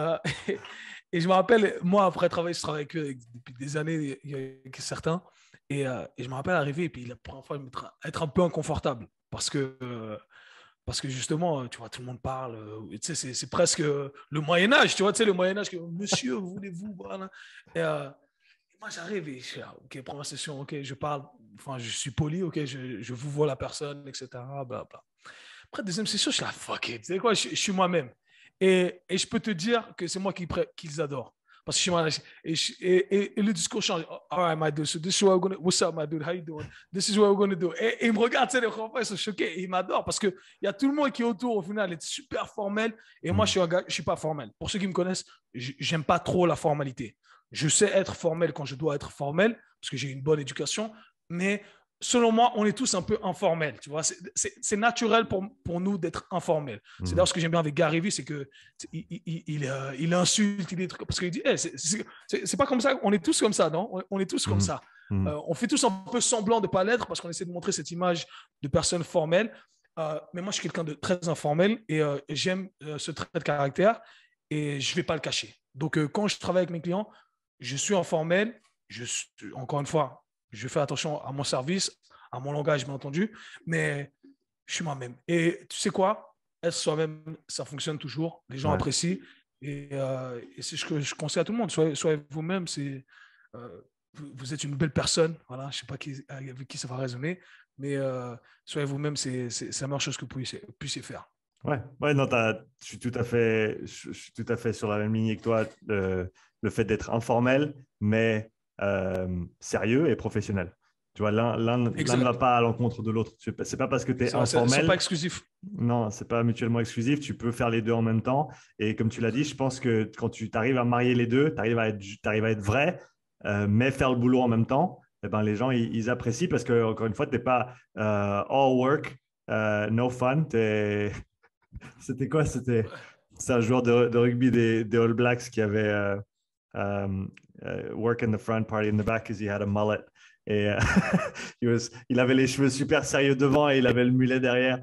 et je me rappelle, moi, après travailler, je travaille avec eux depuis des années, il y a certains. Et je me rappelle arriver et puis la première fois, être un peu inconfortable. Parce que justement, tu vois, tout le monde parle. Tu sais, c'est presque le Moyen-Âge, tu vois, tu sais, le Moyen-Âge, monsieur, voulez-vous, voilà. Et, moi, j'arrive et je suis là, OK, première session, OK, je parle, enfin, je suis poli, OK, je vous vois la personne, etc. Bla, bla. Après, deuxième session, je suis là, fuck it, tu sais quoi, je suis moi-même. Et je peux te dire que c'est moi qu'ils adorent. Parce que je suis moi, et le discours change. All right, my dude, so this is what we're gonna, what's up, my dude, how you doing? This is what we're gonna do. Et ils me regardent, tu sais, les enfants, ils sont choqués, et ils m'adorent parce qu'il y a tout le monde qui est autour, au final, est super formel. Et moi, je Mhm. suis un gars, je suis pas formel. Pour ceux qui me connaissent, j'aime pas trop la formalité. Je sais être formel quand je dois être formel, parce que j'ai une bonne éducation, mais selon moi, on est tous un peu informels. Tu vois, c'est naturel pour nous d'être informels. C'est d'ailleurs Mhm. ce que j'aime bien avec Gary Vee, c'est que il insulte, il est trucs parce qu'il dit, hey, c'est pas comme ça. On est tous comme ça, non? On est tous comme Mhm. ça. Mhm. On fait tous un peu semblant de pas l'être parce qu'on essaie de montrer cette image de personne formelle. Mais moi, je suis quelqu'un de très informel et j'aime ce trait de caractère et je vais pas le cacher. Donc, quand je travaille avec mes clients, je suis informel. Encore une fois, je fais attention à mon service, à mon langage, bien entendu, mais je suis moi-même. Et tu sais quoi? Être soi-même, ça fonctionne toujours. Les gens Ouais. apprécient. Et c'est ce que je conseille à tout le monde. Soyez vous-même. Vous êtes une belle personne. Voilà, je ne sais pas avec qui ça va résonner, mais soyez vous-même, c'est la meilleure chose que vous puissiez faire. Ouais, ouais, non, je suis tout à fait sur la même ligne que toi. Le fait d'être informel, mais sérieux et professionnel. Tu vois, l'un ne va Exact. pas à l'encontre de l'autre. C'est pas parce que tu es Ils ne sont pas informel, exclusifs. non, c'est pas mutuellement exclusif. Tu peux faire les deux en même temps. Et comme tu l'as dit, je pense que quand tu arrives à marier les deux, t'arrives à être vrai, mais faire le boulot en même temps, eh ben, les gens, ils apprécient parce que, encore une fois, tu n'es pas all work, no fun. C'était quoi? C'est un joueur de rugby des All Blacks qui avait work in the front, party in the back, because he had a mullet. Et il avait les cheveux super sérieux devant et il avait le mulet derrière.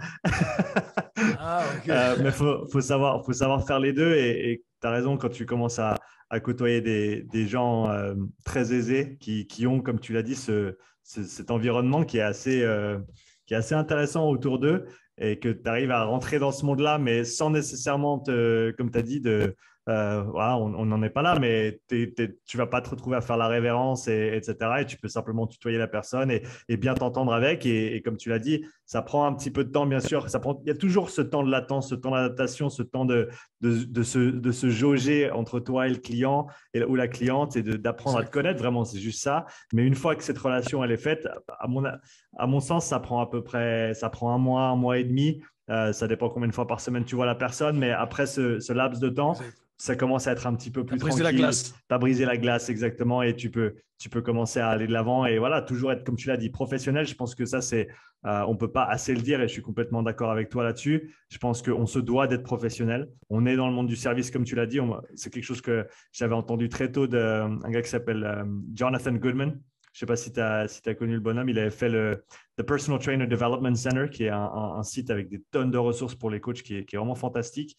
Ah, ok. Mais faut savoir faire les deux. Et tu as raison, quand tu commences à côtoyer des gens très aisés qui ont, comme tu l'as dit, cet environnement qui est assez intéressant autour d'eux et que tu arrives à rentrer dans ce monde-là, mais sans nécessairement, comme tu as dit, voilà, on n'en est pas là, mais tu vas pas te retrouver à faire la révérence, etc. Et tu peux simplement tutoyer la personne et bien t'entendre avec. Et comme tu l'as dit, ça prend un petit peu de temps, bien sûr. Il y a toujours ce temps de latence, ce temps d'adaptation, ce temps de se jauger entre toi et le client ou la cliente et d'apprendre à te Exact. connaître. Vraiment, c'est juste ça. Mais une fois que cette relation, elle est faite, à mon sens, ça prend à peu près, ça prend un mois et demi. Ça dépend combien de fois par semaine tu vois la personne, mais après ce laps de temps, Exact. ça commence à être un petit peu T'as plus brisé la tranquille. glace. Tu as brisé la glace exactement et tu peux commencer à aller de l'avant et voilà, toujours être, comme tu l'as dit, professionnel. Je pense que ça, on ne peut pas assez le dire et je suis complètement d'accord avec toi là-dessus. Je pense qu'on se doit d'être professionnel. On est dans le monde du service, comme tu l'as dit. C'est quelque chose que j'avais entendu très tôt d'un gars qui s'appelle Jonathan Goodman. Je ne sais pas si tu as connu le bonhomme. Il avait fait le The Personal Trainer Development Center, qui est un site avec des tonnes de ressources pour les coachs qui est vraiment fantastique.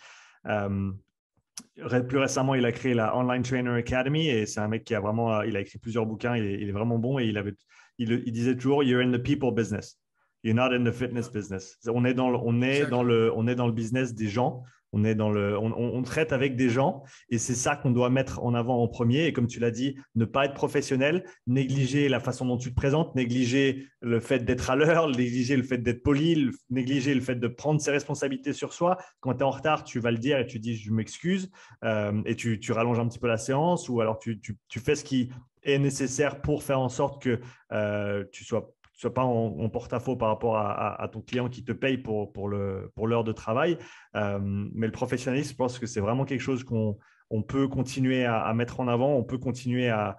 Plus récemment, il a créé la Online Trainer Academy et c'est un mec qui a vraiment, il a écrit plusieurs bouquins, il est vraiment bon et il disait toujours, You're in the people business. You're not in the fitness business. On est dans Exact. on est dans le business des gens. On traite avec des gens et c'est ça qu'on doit mettre en avant en premier. Et comme tu l'as dit, ne pas être professionnel, négliger la façon dont tu te présentes, négliger le fait d'être à l'heure, négliger le fait d'être poli, négliger le fait de prendre ses responsabilités sur soi. Quand tu es en retard, tu vas le dire et tu dis je m'excuse et tu rallonges un petit peu la séance ou alors tu fais ce qui est nécessaire pour faire en sorte que tu sois pas en porte-à-faux par rapport à ton client qui te paye pour l'heure de travail. Mais le professionnalisme, je pense que c'est vraiment quelque chose qu'on peut continuer à mettre en avant, on peut continuer à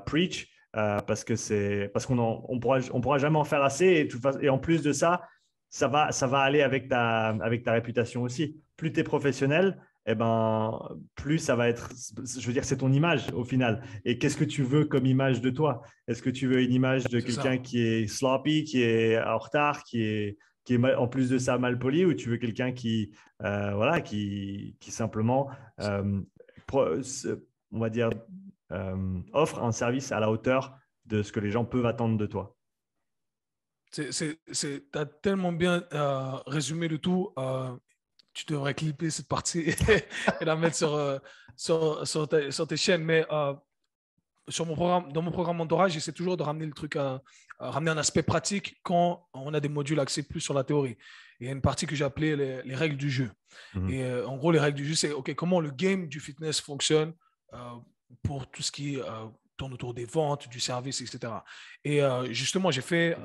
preach parce qu'on pourra jamais en faire assez et en plus de ça, ça va aller avec ta réputation aussi. Plus tu es professionnel, eh ben, plus ça va être, je veux dire, c'est ton image au final. Et qu'est-ce que tu veux comme image de toi? Est-ce que tu veux une image de C'est ça. quelqu'un qui est sloppy, qui est en retard, qui est en plus de ça mal poli, ou tu veux quelqu'un voilà, qui simplement, on va dire, offre un service à la hauteur de ce que les gens peuvent attendre de toi? T'as tellement bien résumé le tout. Tu devrais clipper cette partie et la mettre sur tes chaînes. Mais dans mon programme mentorat, j'essaie toujours de ramener le truc à ramener un aspect pratique quand on a des modules axés plus sur la théorie. Et il y a une partie que j'ai appelée les règles du jeu. Mhm. Et en gros, les règles du jeu, c'est OK, comment le game du fitness fonctionne pour tout ce qui tourne autour des ventes, du service, etc. Et justement, j'ai fait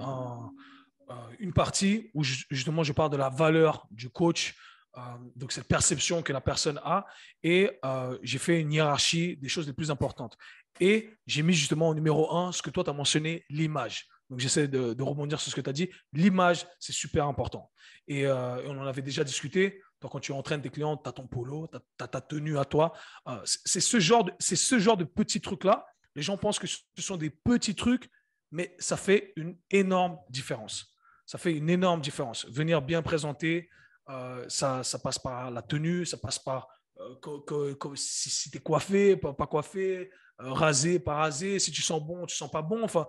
une partie où justement je parle de la valeur du coach, donc cette perception que la personne a, et j'ai fait une hiérarchie des choses les plus importantes. Et j'ai mis justement au numéro 1 ce que toi tu as mentionné, l'image. Donc j'essaie de rebondir sur ce que tu as dit. L'image, c'est super important. Et on en avait déjà discuté. Toi, quand tu entraînes tes clients, tu as ton polo, tu as ta tenue à toi. C'est ce genre de petits trucs-là. Les gens pensent que ce sont des petits trucs, mais ça fait une énorme différence. Ça fait une énorme différence. Venir bien présenter, ça passe par la tenue, ça passe par si tu es coiffé, pas coiffé, rasé, pas rasé, si tu sens bon, tu sens pas bon. Enfin,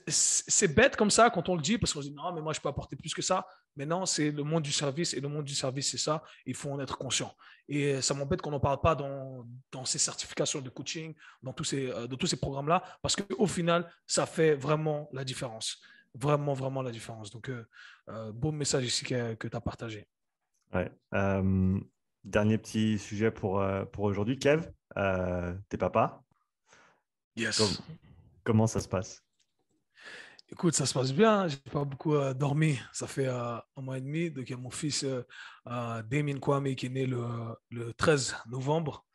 c'est bête comme ça quand on le dit parce qu'on se dit non, mais moi je peux apporter plus que ça. Mais non, c'est le monde du service et le monde du service, c'est ça. Il faut en être conscient. Et ça m'embête qu'on n'en parle pas dans ces certifications de coaching, dans tous ces programmes-là, parce qu'au final, ça fait vraiment la différence. Vraiment, vraiment la différence. Donc, beau message ici que tu as partagé. Ouais. Dernier petit sujet pour aujourd'hui. Kev, t'es papa. Com- Yes. Comment ça se passe? Écoute, ça se passe bien. J'ai pas beaucoup dormi. Ça fait un mois et demi. Donc, il y a mon fils Damien Kwame qui est né le 13 novembre.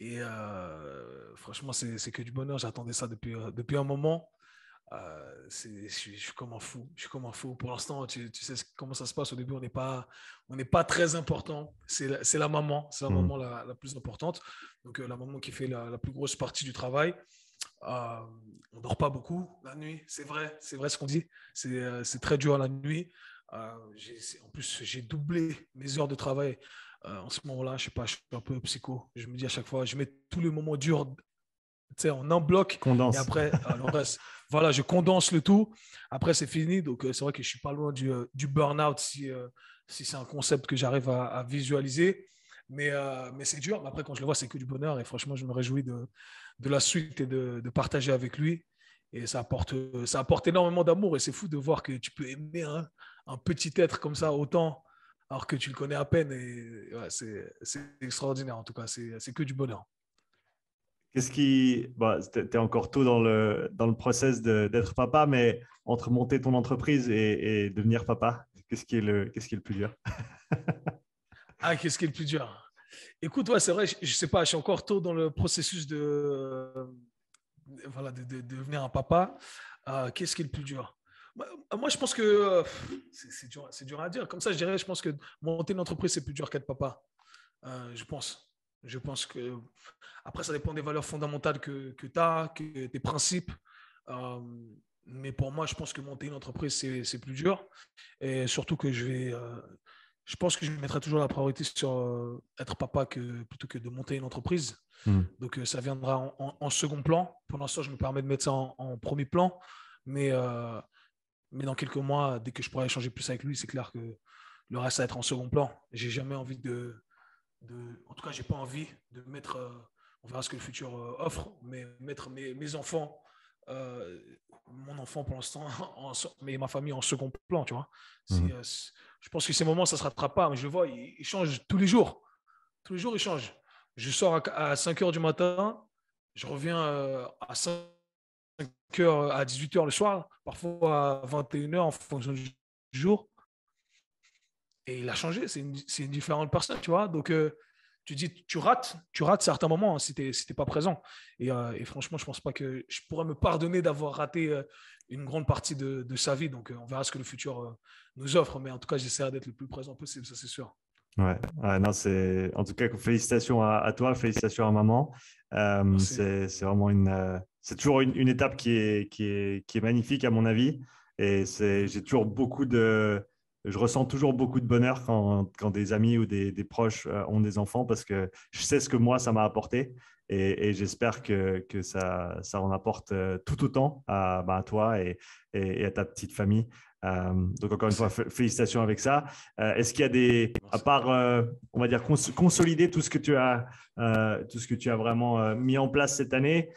Et franchement, c'est que du bonheur. J'attendais ça depuis un moment. Je suis comme un fou. Je suis comme un fou. Pour l'instant, tu sais comment ça se passe. Au début, on n'est pas très important. C'est la maman. C'est la maman la plus importante. Donc, la maman qui fait la plus grosse partie du travail. On ne dort pas beaucoup la nuit. C'est vrai ce qu'on dit. C'est très dur la nuit. En plus, j'ai doublé mes heures de travail. En ce moment-là, je sais pas, je suis un peu psycho. Je me dis à chaque fois, je mets tous les moments durs, tu sais, en un bloc. Et Condense. après, le reste, voilà, je condense le tout. Après, c'est fini. Donc, c'est vrai que je suis pas loin du burn-out si c'est un concept que j'arrive à visualiser. Mais c'est dur. Mais après, quand je le vois, c'est que du bonheur. Et franchement, je me réjouis de la suite et de partager avec lui. Et ça apporte énormément d'amour. Et c'est fou de voir que tu peux aimer un petit être comme ça autant, alors que tu le connais à peine. Et ouais, c'est extraordinaire, en tout cas. C'est que du bonheur. Qu'est-ce qui. Bah, tu es encore tôt dans le process d'être papa, mais entre monter ton entreprise et devenir papa, qu'est-ce qui est le plus dur? Ah, qu'est-ce qui est le plus dur? Écoute, ouais, c'est vrai, je sais pas, je suis encore tôt dans le processus voilà, de devenir un papa. Qu'est-ce qui est le plus dur? Moi, je pense que c'est dur à dire. Comme ça, je dirais, je pense que monter une entreprise, c'est plus dur qu'être papa. Je pense. Je pense que. Après, ça dépend des valeurs fondamentales que tu as, que tes principes. Euh, mais pour moi, je pense que monter une entreprise, c'est plus dur. Et surtout que je pense que je mettrai toujours la priorité sur être papa plutôt que de monter une entreprise. Hmm. Donc, ça viendra en second plan. Pour l'instant, je me permets de mettre ça en premier plan. Mais, euh, mais dans quelques mois, dès que je pourrai échanger plus avec lui, c'est clair que le reste, ça va être en second plan. J'ai jamais envie en tout cas, j'ai pas envie de mettre, on verra ce que le futur offre, mais mettre mes enfants, euh, mon enfant pour l'instant, mais ma famille en second plan, tu vois. Hmm. Je pense que ces moments, ça ne se rattrape pas, mais je le vois, il change tous les jours. Tous les jours, il change. Je sors à 5 heures du matin, je reviens à 5 heures à 18 heures le soir, parfois à 21 heures en fonction du jour. Et il a changé, c'est une différente personne, tu vois. Donc, tu dis, tu rates certains moments hein, si tu n'es pas présent. Et franchement, je ne pense pas que je pourrais me pardonner d'avoir raté une grande partie de sa vie. Donc, on verra ce que le futur nous offre. Mais en tout cas, j'essaierai d'être le plus présent possible, ça c'est sûr. Ouais. Ouais, non, en tout cas, félicitations à toi, félicitations à maman. Merci. C'est vraiment c'est toujours une étape qui est magnifique à mon avis. Et Mhm. j'ai toujours je ressens toujours beaucoup de bonheur quand des amis ou des proches ont des enfants parce que je sais ce que moi, ça m'a apporté. Et j'espère que ça en apporte tout autant bah, à toi et à ta petite famille. Donc, encore une fois, Merci. félicitations avec ça. Est-ce qu'il y a à Merci. part, on va dire, consolider tout ce que tu as vraiment mis en place cette année,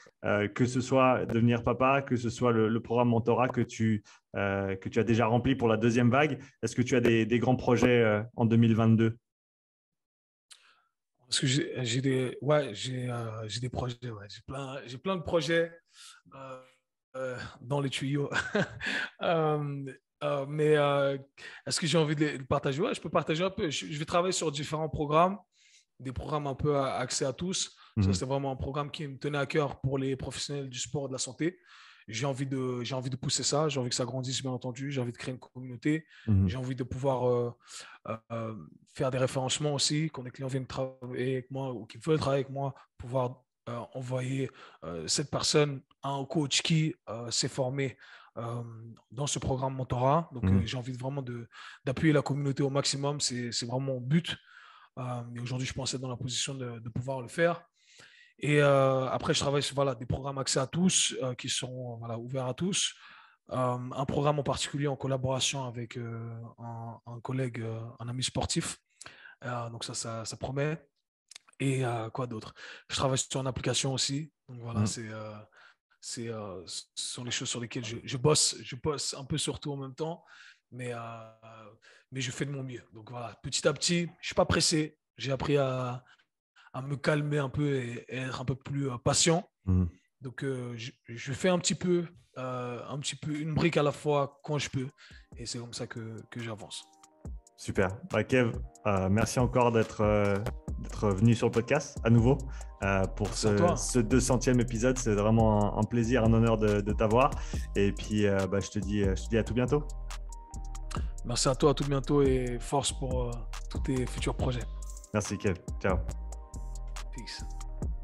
que ce soit devenir papa, que ce soit le programme mentorat que tu as déjà rempli pour la deuxième vague, est-ce que tu as des grands projets en 2022? Parce que j'ai des projets. Ouais. J'ai plein de projets dans les tuyaux. Euh, mais est-ce que j'ai envie de les partager? Ouais, je peux partager un peu. Je vais travailler sur différents programmes, des programmes un peu accès à tous. Ça, Mhm. c'est vraiment un programme qui me tenait à cœur pour les professionnels du sport et de la santé. J'ai envie de pousser ça. J'ai envie que ça grandisse, bien entendu. J'ai envie de créer une communauté. Mhm. J'ai envie de pouvoir euh, faire des référencements aussi, quand des clients viennent travailler avec moi ou qui veulent travailler avec moi, pouvoir envoyer cette personne à un coach qui s'est formé euh, dans ce programme mentorat. Donc, Mhm. j'ai envie vraiment d'appuyer la communauté au maximum. C'est vraiment mon but. Et aujourd'hui, je pense être dans la position de pouvoir le faire. Et après, je travaille sur voilà, des programmes accès à tous qui sont voilà, ouverts à tous. Un programme en particulier en collaboration avec un collègue, un ami sportif. Donc ça promet. Et quoi d'autre? Je travaille sur une application aussi. Donc voilà, Mhm. ce sont les choses sur lesquelles je bosse. Je bosse un peu sur tout en même temps, mais, euh, mais je fais de mon mieux. Donc voilà, petit à petit, je ne suis pas pressé. J'ai appris à me calmer un peu et être un peu plus patient. Mhm. Donc je fais un petit peu une brique à la fois quand je peux. Et c'est comme ça que j'avance. Super. Kev, merci encore d'être venu sur le podcast à nouveau pour ce 200e épisode. C'est vraiment un plaisir, un honneur de t'avoir. Et puis, je te dis à tout bientôt. Merci à toi, à tout bientôt et force pour tous tes futurs projets. Merci Kev. Ciao. Peace.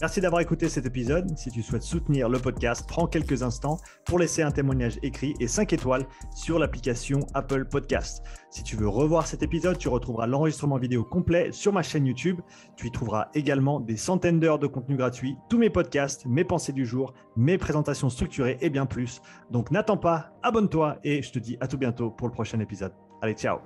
Merci d'avoir écouté cet épisode. Si tu souhaites soutenir le podcast, prends quelques instants pour laisser un témoignage écrit et 5 étoiles sur l'application Apple Podcast. Si tu veux revoir cet épisode, tu retrouveras l'enregistrement vidéo complet sur ma chaîne YouTube. Tu y trouveras également des centaines d'heures de contenu gratuit, tous mes podcasts, mes pensées du jour, mes présentations structurées et bien plus. Donc n'attends pas, abonne-toi et je te dis à tout bientôt pour le prochain épisode. Allez, ciao!